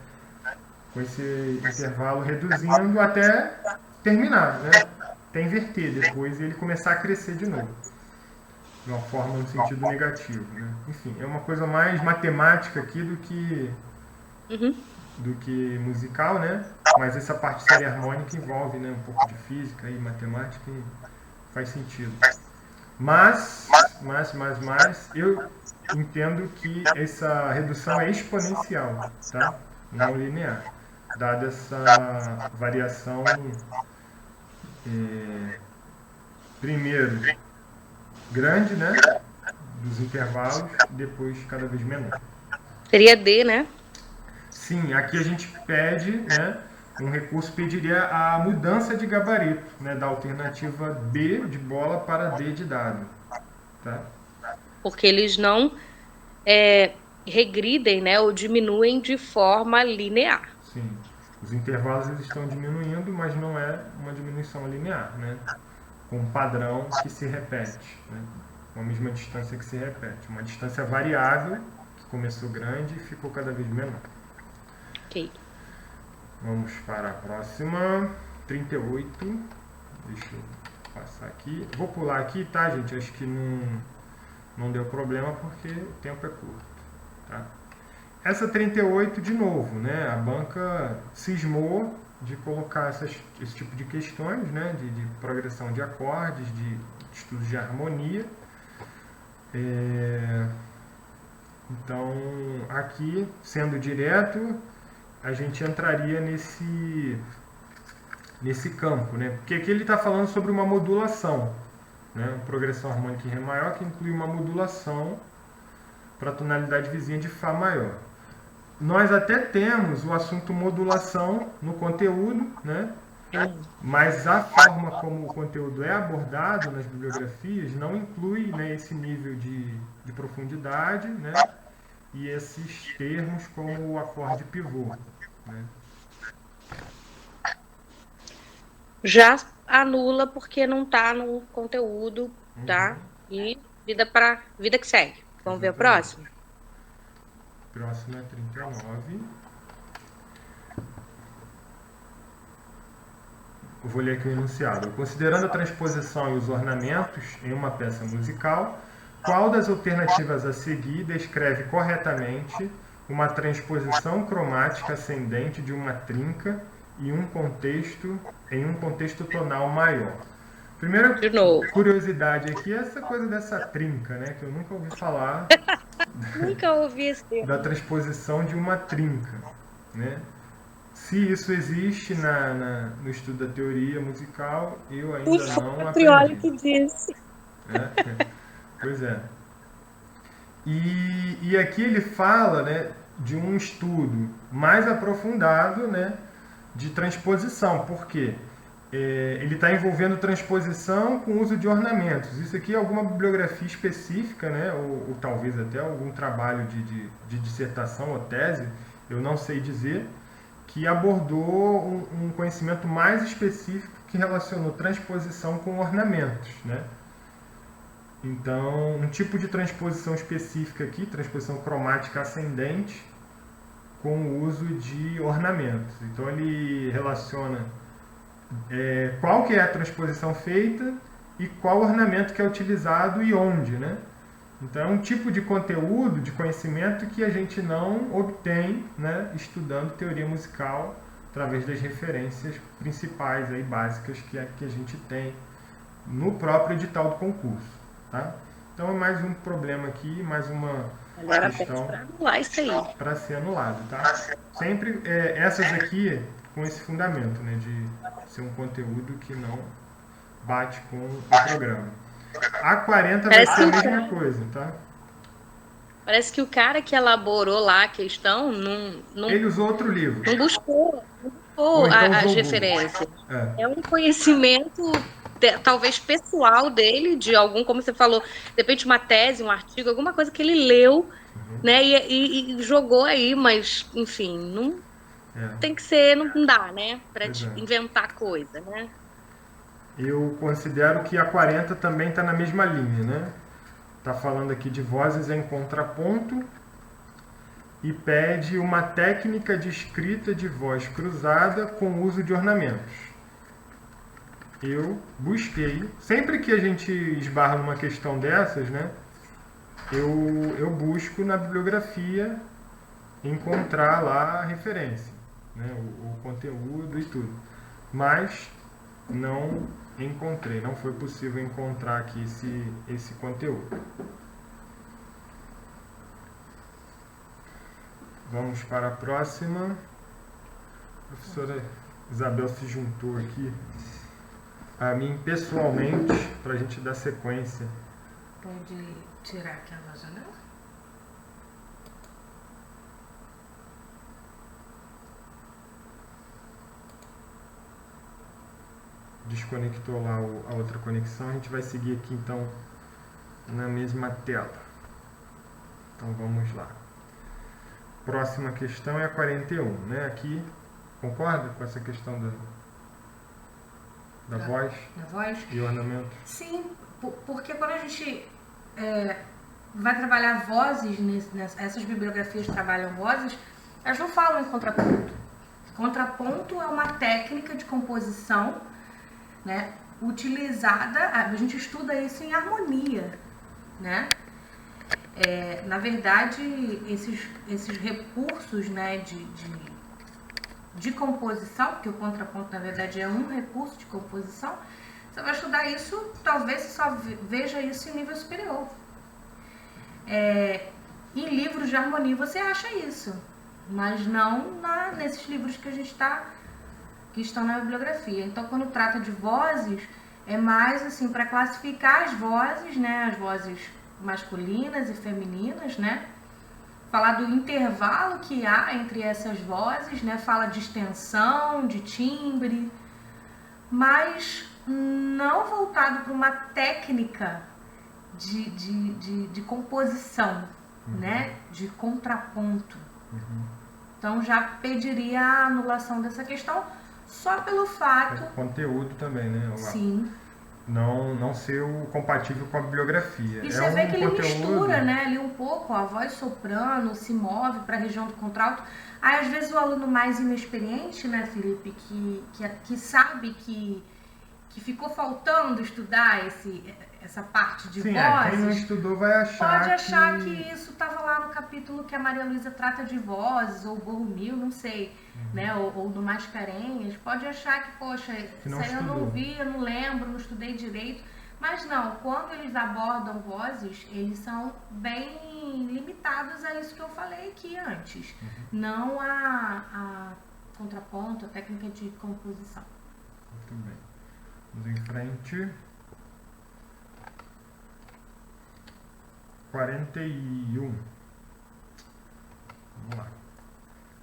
Com esse intervalo reduzindo até terminar, né? Até inverter depois e ele começar a crescer de novo. De uma forma no sentido negativo, né? Enfim, é uma coisa mais matemática aqui do que musical, né? Mas essa parte de série harmônica envolve, né, um pouco de física e matemática e faz sentido. Mas eu entendo que essa redução é exponencial, tá? Não linear, dada essa variação, primeiro grande, né, dos intervalos, depois cada vez menor. Seria D, né? Sim, aqui a gente pede, né, um recurso pediria a mudança de gabarito, né, da alternativa B de bola para D de dado, tá? Porque eles não regridem, né, ou diminuem de forma linear. Sim, os intervalos eles estão diminuindo, mas não é uma diminuição linear, né? Com um padrão que se repete, né? Uma mesma distância que se repete, uma distância variável que começou grande e ficou cada vez menor. Ok. Vamos para a próxima, 38. Deixa eu passar aqui. Vou pular aqui, tá, gente? Acho que não deu problema porque o tempo é curto, tá? Essa 38, de novo, né? A banca cismou de colocar esse tipo de questões, né? De progressão de acordes, de estudos de harmonia. Então, aqui, sendo direto, a gente entraria nesse campo, né? Porque aqui ele está falando sobre uma modulação, né? Uma progressão harmônica em Ré maior que inclui uma modulação para a tonalidade vizinha de Fá maior. Nós até temos o assunto modulação no conteúdo, né? Mas a forma como o conteúdo é abordado nas bibliografias não inclui, né, esse nível de profundidade, né? E esses termos como o acorde pivô, né? Já anula porque não está no conteúdo, tá? E vida que segue. Vamos ver o próximo? Próximo é 39. Eu vou ler aqui o enunciado. Considerando a transposição e os ornamentos em uma peça musical, qual das alternativas a seguir descreve corretamente uma transposição cromática ascendente de uma trinca em um contexto tonal maior? Primeira curiosidade aqui é essa coisa dessa trinca, né? Que eu nunca ouvi falar. Nunca ouvi esse termo. Da transposição de uma trinca, né? Se isso existe no estudo da teoria musical, eu ainda não aprendi. Que disse. Pois é. E aqui ele fala, né, de um estudo mais aprofundado, né, de transposição. Por quê? Ele está envolvendo transposição com uso de ornamentos. Isso aqui é alguma bibliografia específica, né, ou talvez até algum trabalho de dissertação ou tese, eu não sei dizer, que abordou um conhecimento mais específico que relacionou transposição com ornamentos, né? Então, um tipo de transposição específica aqui, transposição cromática ascendente, com o uso de ornamentos. Então, ele relaciona qual que é a transposição feita e qual ornamento que é utilizado e onde, né? Então, é um tipo de conteúdo, de conhecimento que a gente não obtém, né, estudando teoria musical através das referências principais, aí, básicas que a gente tem no próprio edital do concurso. Tá? Então é mais um problema aqui, mais uma Agora questão para anular isso aí. para ser anulado, tá? Sempre essas aqui com esse fundamento, né, de ser um conteúdo que não bate com o programa. A 40 vai ser a mesma coisa, tá? Parece que o cara que elaborou lá a questão não Ele usou outro livro. não buscou então as usou o referências. Google. É um conhecimento talvez pessoal dele, de algum, como você falou, de repente uma tese, um artigo, alguma coisa que ele leu, né, e jogou aí, mas, enfim, não tem que ser, não dá, né, para inventar coisa, né? Eu considero que a 40 também está na mesma linha, né? Está falando aqui de vozes em contraponto e pede uma técnica de escrita de voz cruzada com uso de ornamentos. Eu busquei, sempre que a gente esbarra numa questão dessas, né? Eu busco na bibliografia encontrar lá a referência, né? O conteúdo e tudo. Mas não encontrei, não foi possível encontrar aqui esse conteúdo. Vamos para a próxima. A professora Isabel se juntou aqui a mim pessoalmente para a gente dar sequência. Pode tirar aquela janela? Desconectou lá a outra conexão, a gente vai seguir aqui então na mesma tela. Então vamos lá. Próxima questão é a 41, né? Aqui, concorda com essa questão da voz? Da voz? E ornamento? Sim, porque quando a gente vai trabalhar vozes, essas bibliografias trabalham vozes, elas não falam em contraponto. Contraponto é uma técnica de composição, né, utilizada, a gente estuda isso em harmonia, né? Na verdade, esses recursos, né, de composição, porque o contraponto, na verdade, é um recurso de composição, você vai estudar isso, talvez você só veja isso em nível superior. Em livros de harmonia você acha isso, mas não nesses livros que estão na bibliografia. Então, quando trata de vozes, é mais assim para classificar as vozes, né, as vozes masculinas e femininas, né? Falar do intervalo que há entre essas vozes, né? Fala de extensão, de timbre, mas não voltado para uma técnica de composição, né? De contraponto. Então já pediria a anulação dessa questão só pelo fato... conteúdo também, né? Sim. Não ser compatível com a bibliografia. E você vê que ele mistura, né, ali um pouco, a voz soprano se move para a região do contralto. Aí, às vezes, o aluno mais inexperiente, né, Felipe, que sabe que ficou faltando estudar essa parte de vozes... quem não estudou vai achar pode achar que isso estava lá no capítulo que a Maria Luísa trata de vozes, ou Borromil, não sei, né, ou do Mascarenhas. Pode achar que, poxa, isso aí eu não vi, eu não lembro, não estudei direito. Mas não, quando eles abordam vozes, eles são bem limitados a isso que eu falei aqui antes. Não a contraponto, a técnica de composição. Muito bem. Vamos em frente. 41. Vamos lá.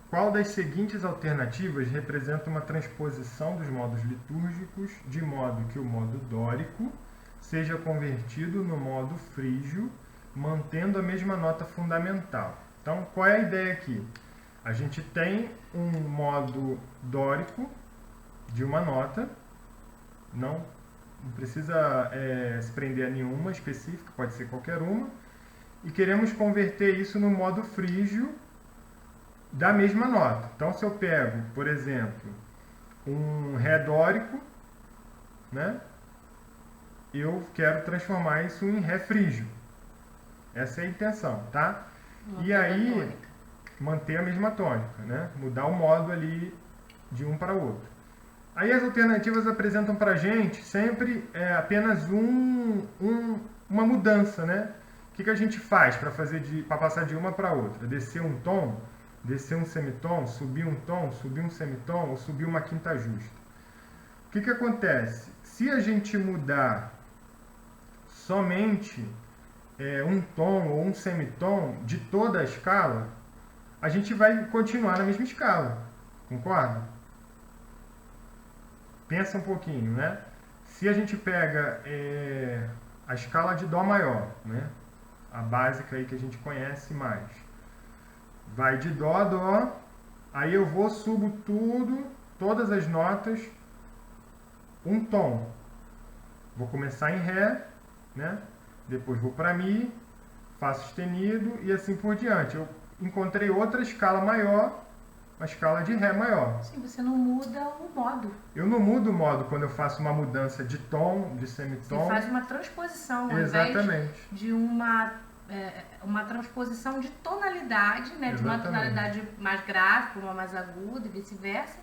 Qual das seguintes alternativas representa uma transposição dos modos litúrgicos de modo que o modo dórico seja convertido no modo frígio, mantendo a mesma nota fundamental? Então, qual é a ideia aqui? A gente tem um modo dórico de uma nota, não precisa se prender a nenhuma específica, pode ser qualquer uma, e queremos converter isso no modo frígio da mesma nota. Então, se eu pego, por exemplo, um Ré dórico, né, eu quero transformar isso em Ré frígio. Essa é a intenção, tá? E aí, manter a mesma tônica, né? Mudar o modo ali de um para o outro. Aí as alternativas apresentam para a gente sempre apenas uma mudança, né? O que a gente faz para passar de uma para outra? Descer um tom, descer um semitom, subir um tom, subir um semitom ou subir uma quinta justa. O que acontece? Se a gente mudar somente um tom ou um semitom de toda a escala, a gente vai continuar na mesma escala. Concorda? Pensa um pouquinho, né? Se a gente pega a escala de Dó maior, né? A básica aí que a gente conhece mais. Vai de Dó a Dó, aí eu vou, subo tudo, todas as notas, um tom. Vou começar em Ré, né? Depois vou para Mi, Fá sustenido e assim por diante. Eu encontrei outra escala maior, uma escala de Ré maior. Sim, você não muda o modo. Eu não mudo o modo quando eu faço uma mudança de tom, de semitom. Você faz uma transposição, ao Exatamente. invés de uma transposição de tonalidade, né? De uma tonalidade mais grave para uma mais aguda e vice-versa,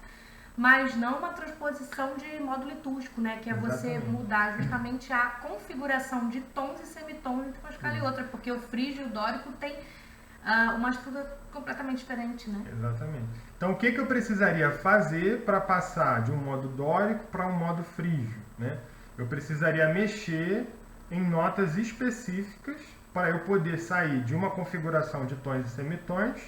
mas não uma transposição de modo litúrgico, né? Que é você mudar justamente a configuração de tons e semitons entre uma escala e outra, porque o frígio e o dórico tem uma estrutura completamente diferente, né? Exatamente. Então, o que eu precisaria fazer para passar de um modo dórico para um modo frígio, né? Eu precisaria mexer em notas específicas para eu poder sair de uma configuração de tons e semitons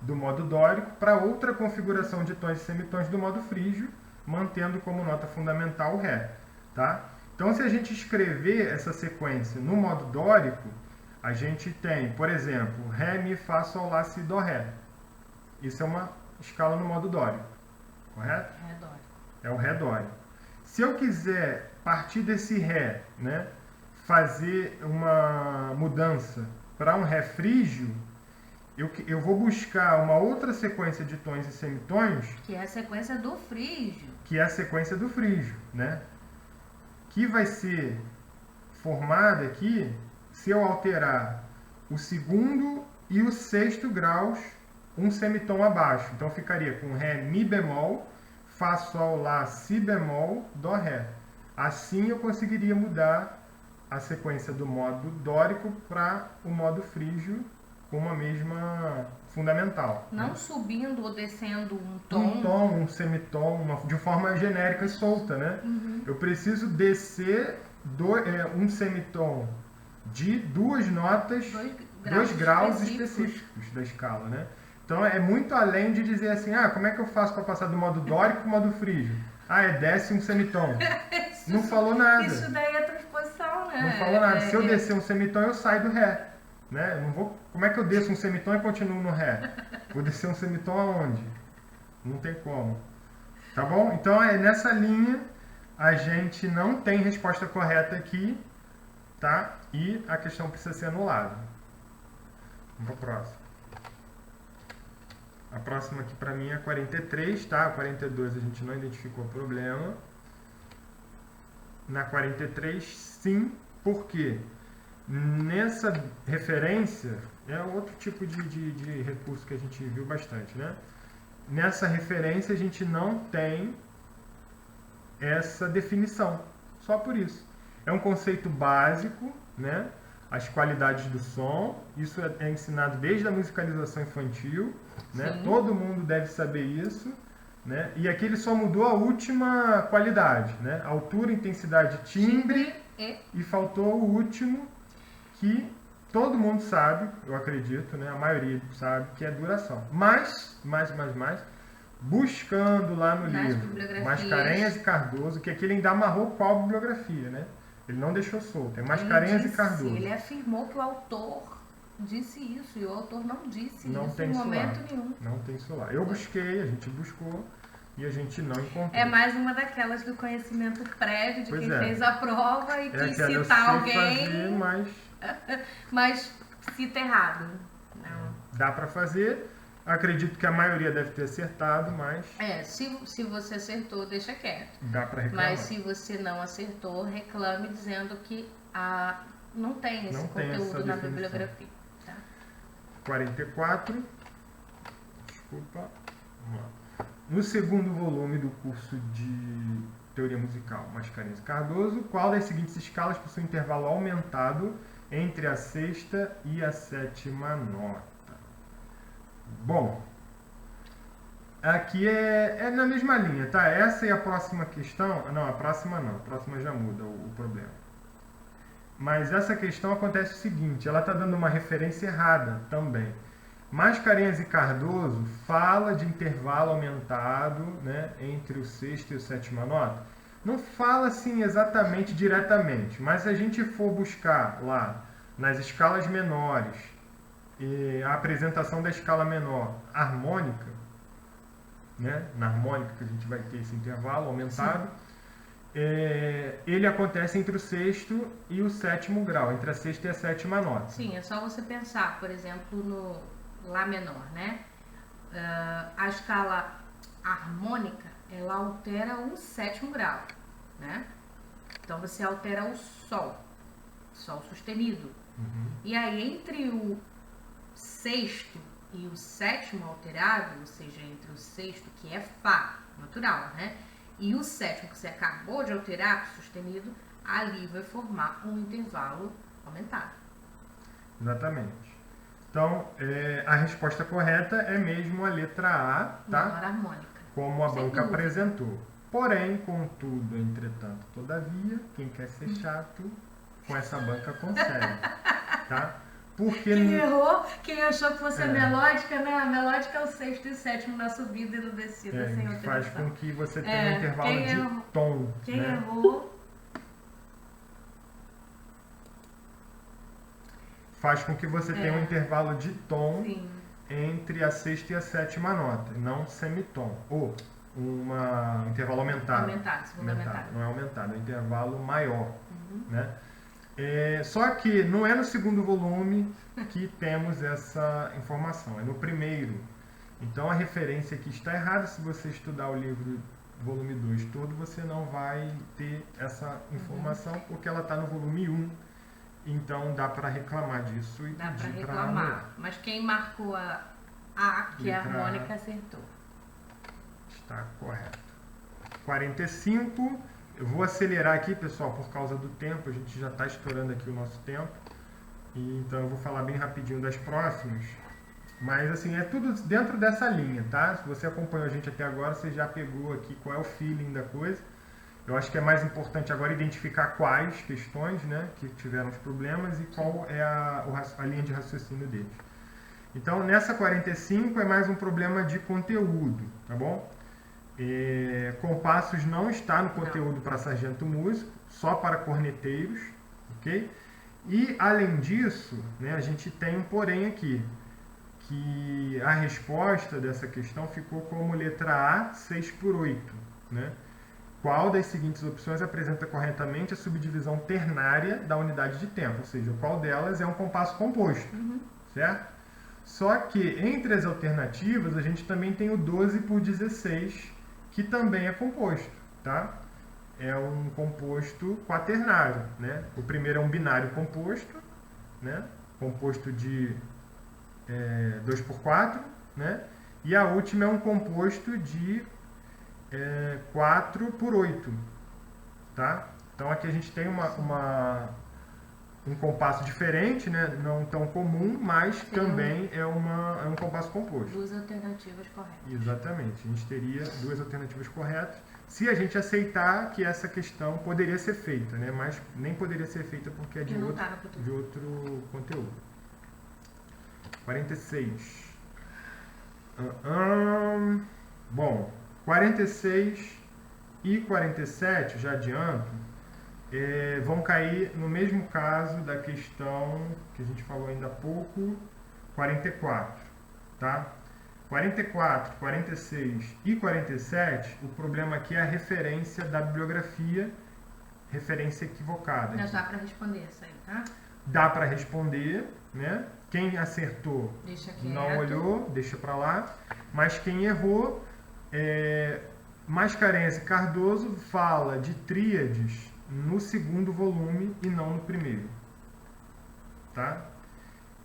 do modo dórico para outra configuração de tons e semitons do modo frígio, mantendo como nota fundamental o Ré, tá? Então, se a gente escrever essa sequência no modo dórico, a gente tem, por exemplo, Ré, Mi, Fá, Sol, Lá, Si, Dó, Ré. Isso é uma escala no modo dórico, correto? Ré dórico. É o Ré dórico. Se eu quiser partir desse Ré, né, fazer uma mudança para um Ré frígio, eu vou buscar uma outra sequência de tons e semitons. Que é a sequência do frígio. Que é a sequência do frígio, né? Que vai ser formada aqui se eu alterar o segundo e o sexto graus, um semitom abaixo. Então ficaria com Ré, Mi bemol, Fá, Sol, Lá, Si bemol, Dó, Ré. Assim eu conseguiria mudar a sequência do modo dórico para o modo frígio com uma mesma fundamental. Não, né? Subindo ou descendo um tom. Um tom, um semitom, de forma genérica e solta, né? Uhum. Eu preciso descer um semitom de duas notas, 2 graus específicos da escala, né? Então é muito além de dizer assim, como é que eu faço para passar do modo dórico para o modo frígio? Desce um semitom. Não falou nada. Isso daí é transposição, né? Não falou nada. Se eu descer um semitom, eu saio do Ré. Né? Eu não vou... Como é que eu desço um semitom e continuo no Ré? Vou descer um semitom aonde? Não tem como. Tá bom? Então é nessa linha, a gente não tem resposta correta aqui, tá? E a questão precisa ser anulada. Vamos para a próxima. A próxima aqui para mim é a 43, tá? A 42 a gente não identificou o problema. Na 43, sim. Por quê? Nessa referência, é outro tipo de recurso que a gente viu bastante, né? Nessa referência a gente não tem essa definição, só por isso. É um conceito básico, né? As qualidades do som, isso é ensinado desde a musicalização infantil, né? Todo mundo deve saber isso, né? E aqui ele só mudou a última qualidade, né? Altura, intensidade, timbre e faltou o último, que todo mundo sabe, eu acredito, né? A maioria sabe, que é duração. Mas, buscando lá no livro Mascarenhas e Cardoso, que aqui ele ainda amarrou qual bibliografia, né? Ele não deixou solto, é Mascarenhas e Cardoso. Ele afirmou que o autor disse isso, e o autor não disse não isso tem em isso momento lá. nenhum. Não tem isso lá. Eu busquei, a gente buscou, e a gente não encontrou. É mais uma daquelas do conhecimento prévio de quem fez a prova e que eu cita alguém, fazer, mas cita errado. Não. Dá para fazer. Acredito que a maioria deve ter acertado, mas... se você acertou, deixa quieto. Dá para reclamar. Mas se você não acertou, reclame dizendo que não tem esse conteúdo na bibliografia. Tá? 44. Desculpa. Vamos lá. No segundo volume do curso de teoria musical, Mascarenhas e Cardoso, qual das seguintes escalas possui intervalo aumentado entre a sexta e a sétima nota? Bom, aqui é na mesma linha, tá? Essa e a próxima questão... Não, a próxima não. A próxima já muda o problema. Mas essa questão acontece o seguinte, ela está dando uma referência errada também. Mascarenhas e Cardoso fala de intervalo aumentado, né, entre o sexto e a sétima nota. Não fala assim exatamente diretamente, mas se a gente for buscar lá nas escalas menores a apresentação da escala menor harmônica, né, na harmônica que a gente vai ter esse intervalo aumentado, ele acontece entre o sexto e o sétimo grau, entre a sexta e a sétima nota. Sim, é só você pensar, por exemplo, no Lá menor, né? A escala harmônica, ela altera o sétimo grau, né? Então você altera o sol sustenido. E aí entre o sexto e o sétimo alterado, ou seja, entre o sexto, que é Fá, natural, né? E o sétimo, que você acabou de alterar, sustenido, ali vai formar um intervalo aumentado. Exatamente. Então, a resposta correta é mesmo a letra A, tá? Menor harmônica. Como a Sem banca dúvida. Porém, contudo, entretanto, todavia, quem quer ser chato, com essa banca consegue, tá? Porque Quem errou, quem achou que fosse a melódica, né? A melódica é o sexto e o sétimo na subida e no descida, sem alteração. faz com que você tenha um intervalo de tom, Quem né? errou, Faz com que você tenha um intervalo de tom sim. entre a sexta e a sétima nota, não semitom. Ou um intervalo aumentado. Segundo aumentado. Não é aumentado, é um intervalo maior. Né? Só que não é no segundo volume que temos essa informação, é no primeiro. Então a referência aqui está errada. Se você estudar o livro volume 2 todo, você não vai ter essa informação, porque ela está no volume 1. Então dá para reclamar disso e Dá para pedir para reclamar. Mas quem marcou a A, que é a Letra harmônica, acertou. Está correto. 45. Eu vou acelerar aqui, pessoal, por causa do tempo. A gente já está estourando aqui o nosso tempo. Então eu vou falar bem rapidinho das próximas. Mas assim, é tudo dentro dessa linha, tá? Se você acompanhou a gente até agora, você já pegou aqui qual é o feeling da coisa. Eu acho que é mais importante agora identificar quais questões, né, que tiveram os problemas e qual é a linha de raciocínio deles. Então, nessa 45 é mais um problema de conteúdo, tá bom? Compassos não está no conteúdo para sargento músico, só para corneteiros, ok? E, além disso, né, a gente tem um porém aqui, que a resposta dessa questão ficou como letra A, 6/8, né? Qual das seguintes opções apresenta corretamente a subdivisão ternária da unidade de tempo? Ou seja, qual delas é um compasso composto, certo? Só que, entre as alternativas, a gente também tem o 12/16, que também é composto, tá? É um composto quaternário, né? O primeiro é um binário composto, né? Composto de 2/4, né? E a última é um composto de 4/8, tá? Então aqui a gente tem um compasso diferente, né? Não tão comum, mas também é um compasso composto. Duas alternativas corretas. Exatamente, a gente teria duas alternativas corretas se a gente aceitar que essa questão poderia ser feita, né? Mas nem poderia ser feita porque é de outro conteúdo. 46. Bom, 46 e 47, já adianto, vão cair no mesmo caso da questão que a gente falou ainda há pouco, 44, tá? 44, 46 e 47, o problema aqui é a referência da bibliografia, referência equivocada. Já dá para responder essa aí, tá? Dá para responder, né? Quem acertou não olhou, deixa para lá, mas quem errou, Mascarenhas e Cardoso fala de tríades no segundo volume e não no primeiro, tá?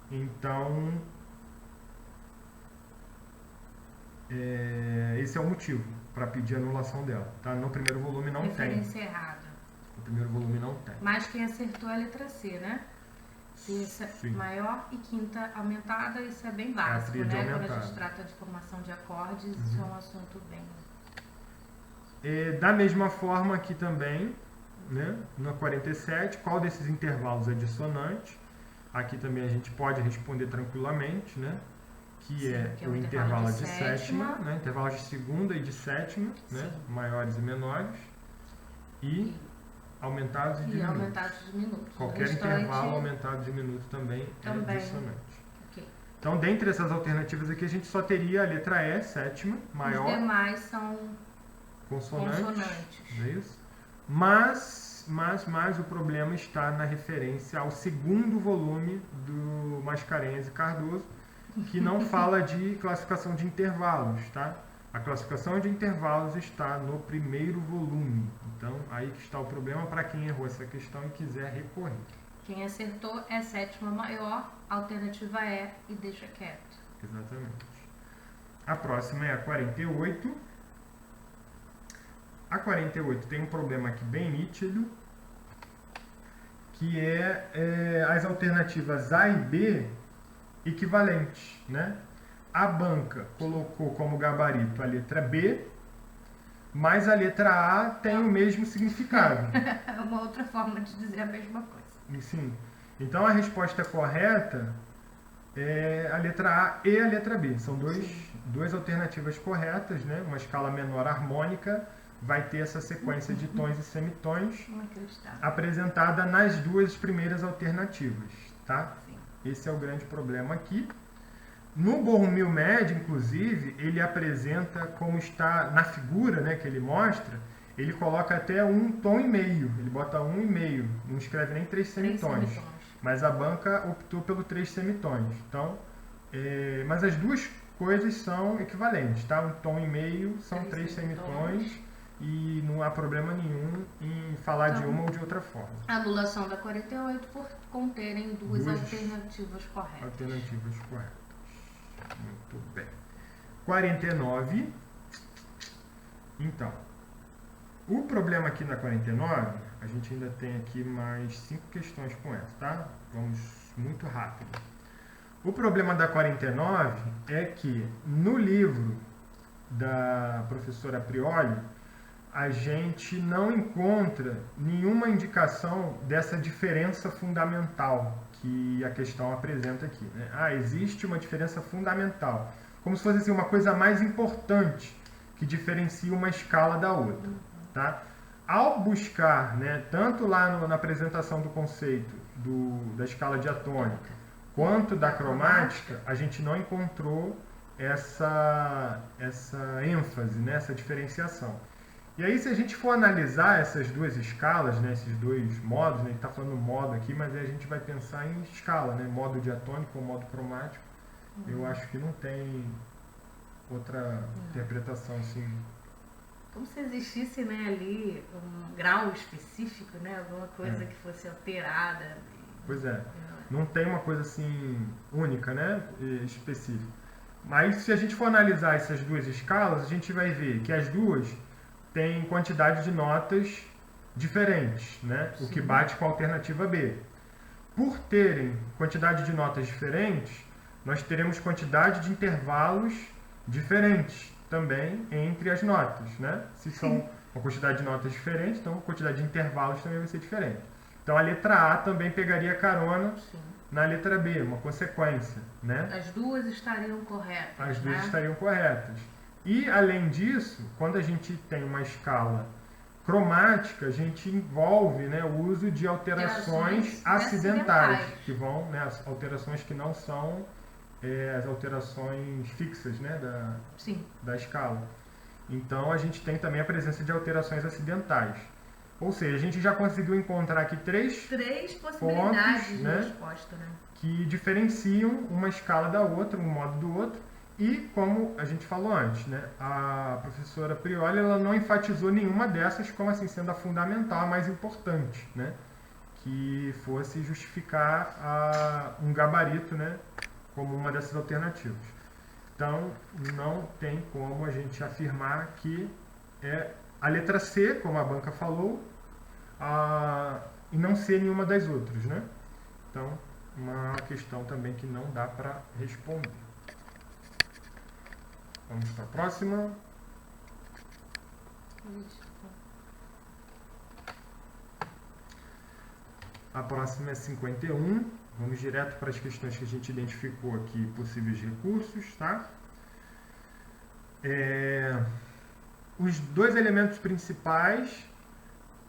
Então, esse é o motivo, para pedir a anulação dela. Tá? No primeiro volume não tem. Referência errada. No primeiro volume não tem. Mas quem acertou é a letra C, né? Terça maior e quinta aumentada, isso é bem básico, né? Quando a gente trata de formação de acordes, isso é um assunto bem... Da mesma forma aqui também, né? Na 47, qual desses intervalos é dissonante? Aqui também a gente pode responder tranquilamente, né? Que é o intervalo de sétima, né? Intervalos de segunda e de sétima, né? Maiores e menores. E aumentados e diminutos. Aumentados de minutos. Qualquer intervalo aumentado de minuto também é dissonante. Okay. Então, dentre essas alternativas aqui, a gente só teria a letra E, sétima, maior. Os demais são consonantes. Não é isso? Mas o problema está na referência ao segundo volume do Mascarenhas e Cardoso, que não fala de classificação de intervalos, tá? A classificação de intervalos está no primeiro volume. Então, aí que está o problema para quem errou essa questão e quiser recorrer. Quem acertou é sétima maior, alternativa E e deixa quieto. Exatamente. A próxima é a 48. A 48 tem um problema aqui bem nítido, que é as alternativas A e B equivalentes, né? A banca colocou como gabarito a letra B, mas a letra A tem o mesmo significado. É uma outra forma de dizer a mesma coisa. Sim. Então a resposta correta é a letra A e a letra B. São duas alternativas corretas, né? Uma escala menor harmônica vai ter essa sequência de tons e semitons apresentada nas duas primeiras alternativas, tá? Sim. Esse é o grande problema aqui. No Borromeo médio, inclusive, ele apresenta como está na figura, né, que ele mostra, ele coloca até um tom e meio, ele bota 1,5, não escreve nem 3 semitons. Mas a banca optou pelo 3 semitons. Então, mas as duas coisas são equivalentes, tá? Um tom e meio são 3 semitons e não há problema nenhum em falar de uma ou de outra forma. Anulação da 48 por conterem duas alternativas corretas. Alternativas corretas. Muito bem. 49. Então, o problema aqui na 49, a gente ainda tem aqui mais 5 questões com essa, tá? Vamos muito rápido. O problema da 49 é que no livro da professora Prioli, a gente não encontra nenhuma indicação dessa diferença fundamental que a questão apresenta aqui, né? Existe uma diferença fundamental, como se fosse assim, uma coisa mais importante que diferencia uma escala da outra, tá? Ao buscar, né, tanto lá na apresentação do conceito da escala diatônica quanto da cromática, a gente não encontrou essa ênfase, né, essa diferenciação. E aí, se a gente for analisar essas duas escalas, né, esses dois modos, né, a gente está falando modo aqui, mas aí a gente vai pensar em escala, né, modo diatônico ou modo cromático. Eu acho que não tem outra interpretação assim. Como se existisse, né, ali um grau específico, né, alguma coisa que fosse alterada. Pois é, não tem uma coisa assim única, né, específica. Mas se a gente for analisar essas duas escalas, a gente vai ver que as duas têm quantidade de notas diferentes, né, o que bate com a alternativa B. Por terem quantidade de notas diferentes, nós teremos quantidade de intervalos diferentes também entre as notas, né? Se são uma quantidade de notas diferente, então a quantidade de intervalos também vai ser diferente. Então a letra A também pegaria carona na letra B, uma consequência, né? As duas estariam corretas. As duas estariam corretas. E além disso, quando a gente tem uma escala cromática, a gente envolve, né, o uso de alterações acidentais, que vão, né, as alterações que não são as alterações fixas, né, da escala. Então a gente tem também a presença de alterações acidentais. Ou seja, a gente já conseguiu encontrar aqui três possibilidades pontos, de né, resposta, né, que diferenciam uma escala da outra, um modo do outro. E como a gente falou antes, né, a professora Prioli ela não enfatizou nenhuma dessas como assim sendo a fundamental, a mais importante, né, que fosse justificar um gabarito, né, como uma dessas alternativas. Então, não tem como a gente afirmar que é a letra C, como a banca falou, e não ser nenhuma das outras, né? Então, uma questão também que não dá para responder. Vamos para a próxima. A próxima é 51. Vamos direto para as questões que a gente identificou aqui, possíveis recursos, tá? Os dois elementos principais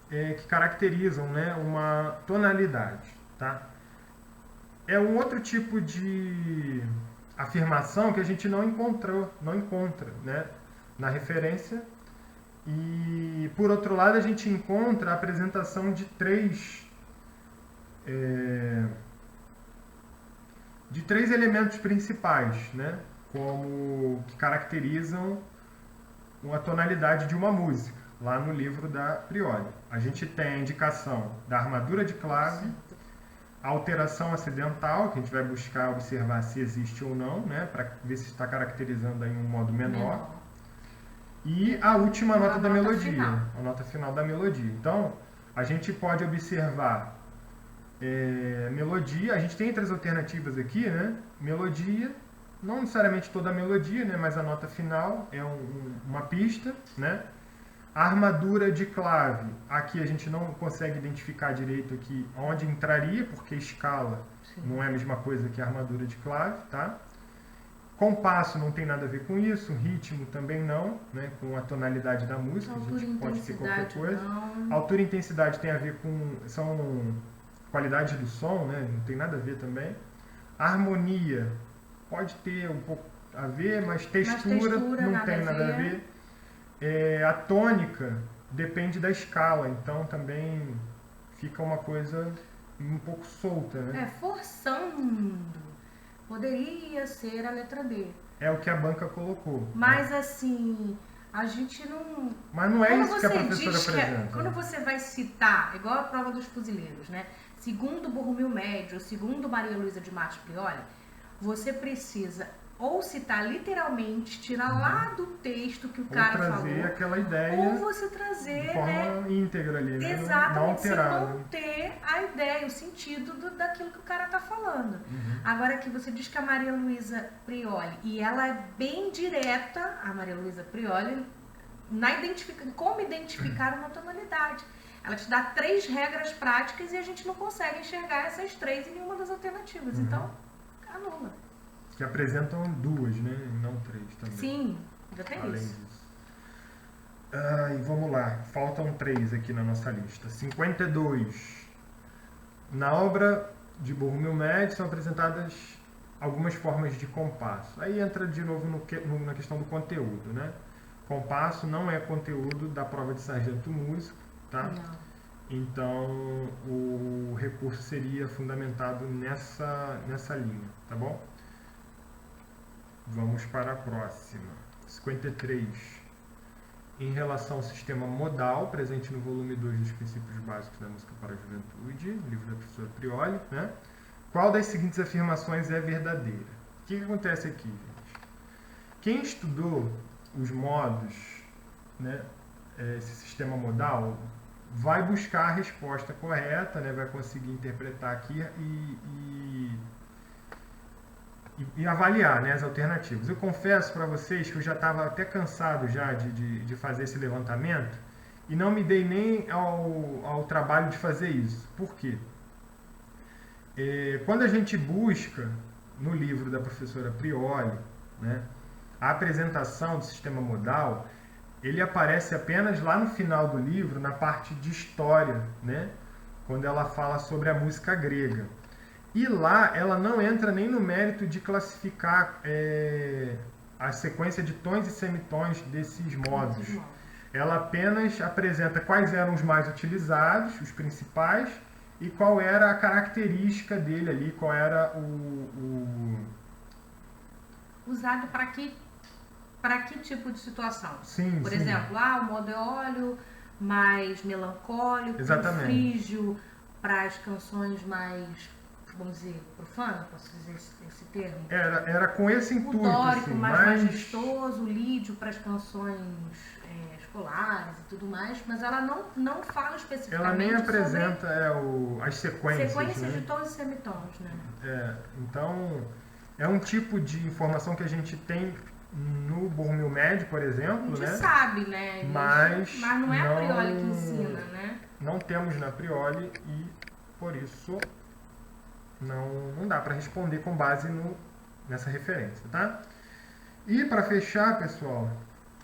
que caracterizam, né, uma tonalidade, tá? É um outro tipo de afirmação que a gente não encontra, né, na referência. E, por outro lado, a gente encontra a apresentação de três elementos principais, né, como que caracterizam a tonalidade de uma música, lá no livro da Prioli. A gente tem a indicação da armadura de clave, a alteração acidental, que a gente vai buscar observar se existe ou não, né, para ver se está caracterizando aí um modo menor. E a última nota da melodia, final. A nota final da melodia. Então, a gente pode observar melodia, a gente tem outras alternativas aqui, né? Melodia, não necessariamente toda a melodia, né? Mas a nota final é uma pista, né? A armadura de clave, aqui a gente não consegue identificar direito aqui onde entraria, porque escala não é a mesma coisa que a armadura de clave, tá? Compasso não tem nada a ver com isso, ritmo também não, né, com a tonalidade da música, a gente pode ter qualquer coisa. Não. Altura e intensidade tem a ver são qualidade do som, né, não tem nada a ver também. Harmonia pode ter um pouco a ver, mas textura não tem nada a ver. A tônica depende da escala, então também fica uma coisa um pouco solta, né? Forçando. Poderia ser a letra B. É o que a banca colocou. Mas assim, a gente não... Mas não é isso que a professora apresenta. Quando você vai citar, igual a prova dos fuzileiros, né? Segundo Borromeu Médio, segundo Maria Luísa de Matos Prioli, você precisa ou citar literalmente, tirar lá do texto que o cara falou. Ou trazer aquela ideia. Ou você trazer, de forma íntegra ali, né? Exatamente, se não ter a ideia, o sentido daquilo que o cara tá falando. Agora que você diz que a Maria Luísa Prioli, e ela é bem direta, a Maria Luísa Prioli, como identificar uma tonalidade. Ela te dá 3 regras práticas e a gente não consegue enxergar essas 3 em nenhuma das alternativas. Então, anula. Que apresentam 2, né? Não 3 também. Sim, já tem além isso. Disso. E vamos lá, faltam 3 aqui na nossa lista. 52. Na obra de Borromeu Médio são apresentadas algumas formas de compasso. Aí entra de novo na questão do conteúdo, né? Compasso não é conteúdo da prova de sargento músico, tá? Não. Então, o recurso seria fundamentado nessa linha, tá bom? Vamos para a próxima. 53. Em relação ao sistema modal, presente no volume 2 dos Princípios Básicos da Música para a Juventude, livro da professora Prioli, né? Qual das seguintes afirmações é verdadeira? O que acontece aqui, gente? Quem estudou os modos, né, esse sistema modal, vai buscar a resposta correta, né, vai conseguir interpretar aqui e avaliar, né, as alternativas. Eu confesso para vocês que eu já estava até cansado já de fazer esse levantamento e não me dei nem ao trabalho de fazer isso. Por quê? Quando a gente busca no livro da professora Prioli, né, a apresentação do sistema modal, ele aparece apenas lá no final do livro, na parte de história, né, quando ela fala sobre a música grega. E lá ela não entra nem no mérito de classificar a sequência de tons e semitons desses modos. Ela apenas apresenta quais eram os mais utilizados, os principais, e qual era a característica dele ali, qual era usado para que tipo de situação? Sim, Por sim. exemplo, o modo eólio mais melancólico, exatamente, frígio para as canções mais vamos dizer, profano, posso dizer esse termo? Era com esse O intuito, dórico assim, mais mas majestoso, o lídio para as canções escolares e tudo mais, mas ela não fala especificamente ela nem sobre apresenta as sequências, sequências né? de tons e semitons, né? Então, é um tipo de informação que a gente tem no Borromeo médio, por exemplo, A gente né? sabe, né? Mas não é a Prioli que ensina, né? Não temos na Prioli e, por isso, não dá para responder com base nessa referência, tá? E para fechar, pessoal...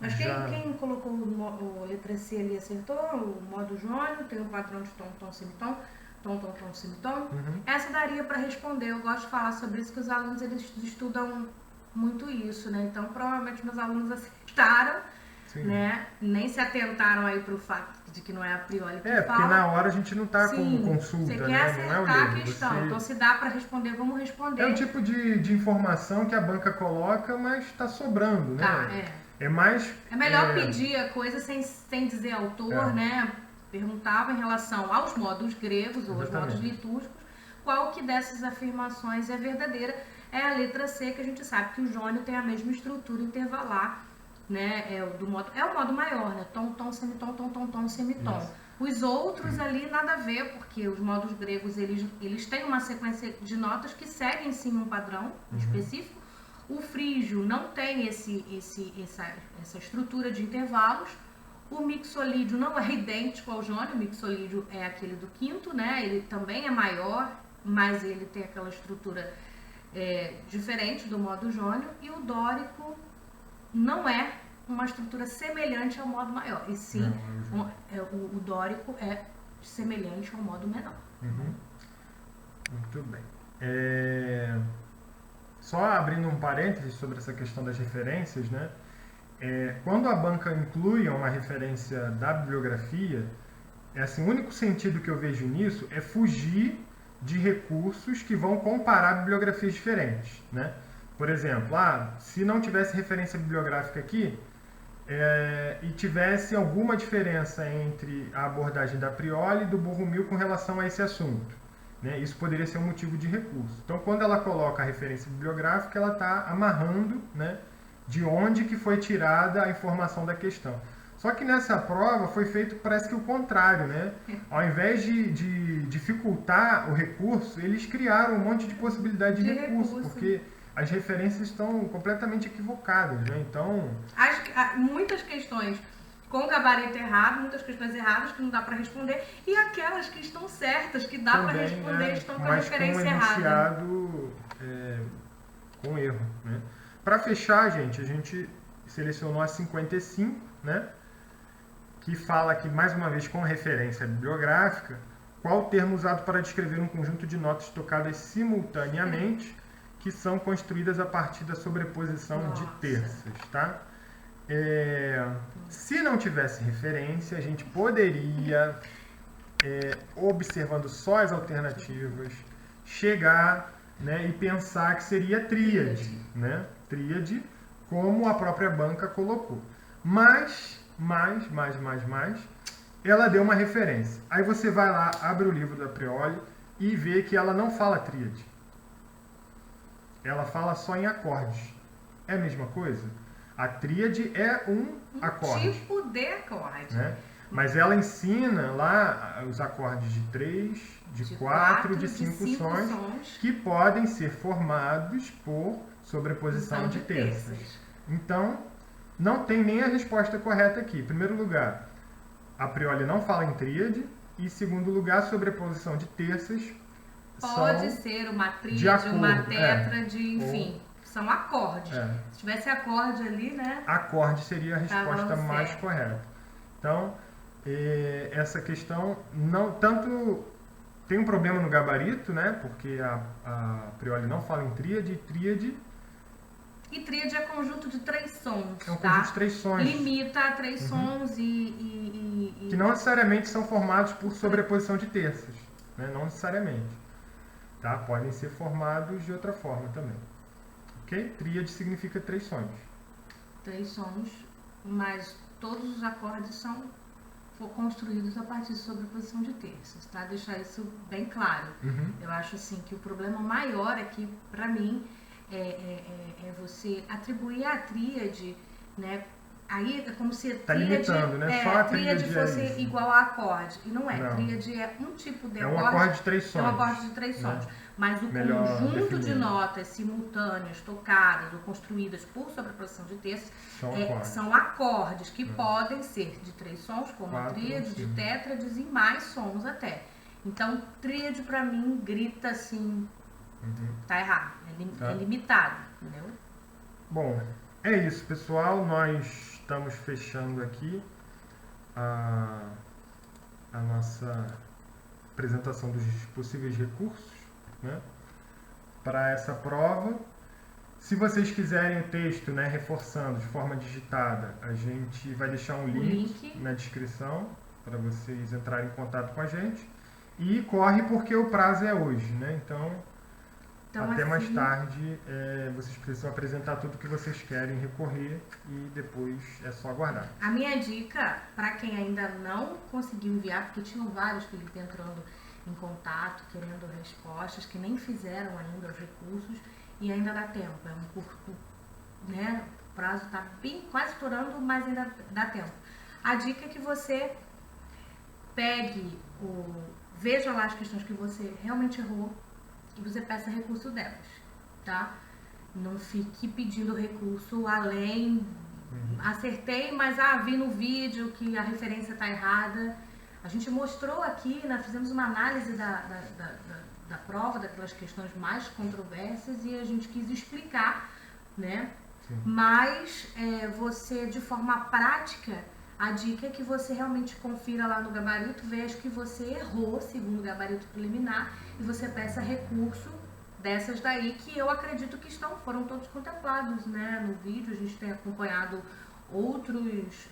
Mas quem colocou o letra C ali acertou, o modo jônio, tem o padrão de tom, tom, semitom, tom, tom, tom, semitom. Essa daria para responder. Eu gosto de falar sobre isso, que os alunos eles estudam muito isso, né? Então, provavelmente meus alunos acertaram, né? Nem se atentaram aí para o fato de que não é a Prioli que fala. Porque na hora a gente não está com consulta, você quer né? acertar Não é o a questão. Então, se dá para responder, vamos responder. É um tipo de informação que a banca coloca, mas está sobrando, né? Tá, É mais... É melhor pedir a coisa sem dizer autor, né? Perguntava em relação aos modos gregos ou aos modos litúrgicos, qual que dessas afirmações é verdadeira. É a letra C, que a gente sabe que o jônio tem a mesma estrutura intervalar, né? É o modo maior, né? Tom, tom, semitom, tom, tom, tom, semitom. Isso. Os outros ali nada a ver, porque os modos gregos eles têm uma sequência de notas que seguem sim um padrão específico. O frígio não tem essa estrutura de intervalos. O mixolídio não é idêntico ao jônio. O mixolídio é aquele do quinto, né? Ele também é maior, mas ele tem aquela estrutura diferente do modo jônio. E o dórico não é uma estrutura semelhante ao modo maior. E sim, o dórico é semelhante ao modo menor. Muito bem. Só abrindo um parênteses sobre essa questão das referências, né? Quando a banca inclui uma referência da bibliografia, assim, o único sentido que eu vejo nisso é fugir de recursos que vão comparar bibliografias diferentes, né? Por exemplo, se não tivesse referência bibliográfica aqui e tivesse alguma diferença entre a abordagem da Prioli e do Borromeo com relação a esse assunto, né? Isso poderia ser um motivo de recurso. Então, quando ela coloca a referência bibliográfica, ela está amarrando, né, de onde que foi tirada a informação da questão. Só que nessa prova foi feito, parece que o contrário, né? Ao invés de dificultar o recurso, eles criaram um monte de possibilidade de recurso, porque as referências estão completamente equivocadas, né? Então... Muitas questões com gabarito errado, muitas questões erradas que não dá para responder, e aquelas que estão certas, que dá para responder, estão com a referência errada. Com erro, né? Para fechar, a gente selecionou a 55, né? Que fala aqui, mais uma vez, com referência bibliográfica, qual o termo usado para descrever um conjunto de notas tocadas simultaneamente, que são construídas a partir da sobreposição de terças, tá? Se não tivesse referência, a gente poderia, observando só as alternativas, chegar, né, e pensar que seria tríade, né? Tríade, como a própria banca colocou. Mas, ela deu uma referência. Aí você vai lá, abre o livro da Prioli e vê que ela não fala tríade. Ela fala só em acordes. É a mesma coisa? A tríade é um acorde. Tipo de acorde. Né? Mas ela ensina lá os acordes de 3, de 4, de 5 sons que podem ser formados por sobreposição de terças. Então, não tem nem a resposta correta aqui. Em primeiro lugar, a Prioli não fala em tríade. E, em segundo lugar, sobreposição de terças pode ser uma tríade, uma tétrade, enfim. São acordes. Se tivesse acorde ali, né? Acorde seria a resposta mais correta. Então, essa questão não tanto tem um problema no gabarito, né? Porque a Prioli não fala em tríade, e tríade é conjunto de 3 sons. É um conjunto de 3 sons. Limita a 3 sons que não necessariamente são formados por sobreposição de terças, né? Não necessariamente, tá? Podem ser formados de outra forma também. Ok? Tríade significa 3 sons. 3 sons, mas todos os acordes são construídos a partir de sobreposição de terços, tá? Deixar isso bem claro. Eu acho assim que o problema maior aqui, para mim, é você atribuir a tríade, né? Aí é como se tá limitando, né? Só a tríade fosse igual a acorde. E não é. Não. Tríade é um tipo de É acorde. um acorde de 3 sons. É um acorde de 3 sons. Mas o Melhor conjunto definido. de notas simultâneas, tocadas ou construídas por sobreposição de terços são acordes que podem ser de 3 sons, como a 4, tríade, de sim. tétrades e mais sons até. Então, tríade pra mim grita assim, tá errado. É limitado, entendeu? Bom, é isso, pessoal. Nós estamos fechando aqui a nossa apresentação dos possíveis recursos, né, para essa prova. Se vocês quiserem o texto, né, reforçando de forma digitada, a gente vai deixar um link na descrição para vocês entrarem em contato com a gente. E corre porque o prazo é hoje, né? Então até mais tarde vocês precisam apresentar tudo que vocês querem recorrer e depois é só aguardar. A minha dica, para quem ainda não conseguiu enviar, porque tinham vários que entrando em contato, querendo respostas, que nem fizeram ainda os recursos, e ainda dá tempo. É um curto, né? O prazo está bem quase estourando, mas ainda dá tempo. A dica é que você veja lá as questões que você realmente errou, e você peça recurso delas, tá? Não fique pedindo recurso além, acertei, mas vi no vídeo que a referência tá errada. A gente mostrou aqui, fizemos uma análise da prova, daquelas questões mais controversas, e a gente quis explicar, né? Sim. Mas você, de forma prática, a dica é que você realmente confira lá no gabarito, veja que você errou segundo o gabarito preliminar e você peça recurso dessas daí que eu acredito que foram todos contemplados, né, no vídeo. A gente tem acompanhado outras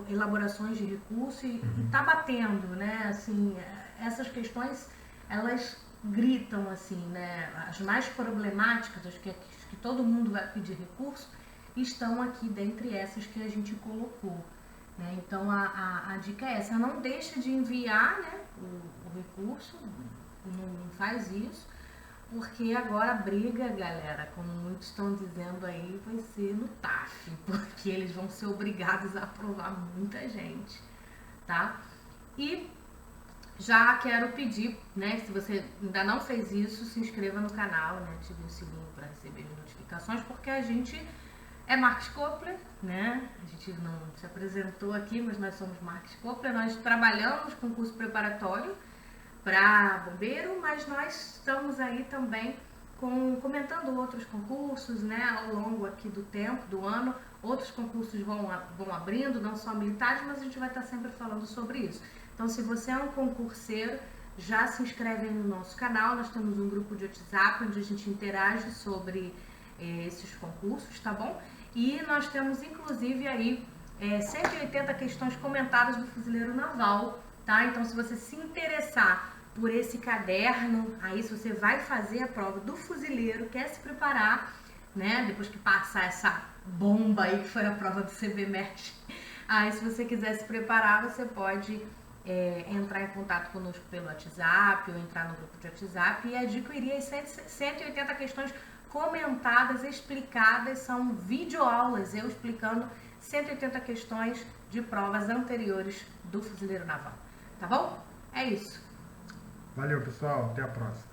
elaborações de recurso e tá batendo, né, assim, essas questões, elas gritam, assim, né, as mais problemáticas, as que todo mundo vai pedir recurso, estão aqui dentre essas que a gente colocou, né? Então a dica é essa: não deixa de enviar, né, o recurso, não faz isso, porque agora a briga, galera, como muitos estão dizendo aí, vai ser no TAF, porque eles vão ser obrigados a aprovar muita gente, tá? E já quero pedir, né, se você ainda não fez isso, se inscreva no canal, né, ative o sininho para receber as notificações, porque a gente é Marques Kopler, né? A gente não se apresentou aqui, mas nós somos Marques Kopler. Nós trabalhamos com curso preparatório para bombeiro, mas nós estamos aí também comentando outros concursos, né? Ao longo aqui do tempo, do ano. Outros concursos vão abrindo, não só militares, mas a gente vai estar sempre falando sobre isso. Então, se você é um concurseiro, já se inscreve aí no nosso canal. Nós temos um grupo de WhatsApp onde a gente interage sobre esses concursos, tá bom? E nós temos inclusive aí 180 questões comentadas do Fuzileiro Naval, tá? Então, se você se interessar por esse caderno, aí se você vai fazer a prova do fuzileiro, quer se preparar, né? Depois que passar essa bomba aí que foi a prova do CBMET, aí se você quiser se preparar, você pode entrar em contato conosco pelo WhatsApp ou entrar no grupo de WhatsApp e adquirir as 180 questões comentadas, explicadas, são videoaulas, eu explicando 180 questões de provas anteriores do Fuzileiro Naval. Tá bom? É isso. Valeu, pessoal. Até a próxima.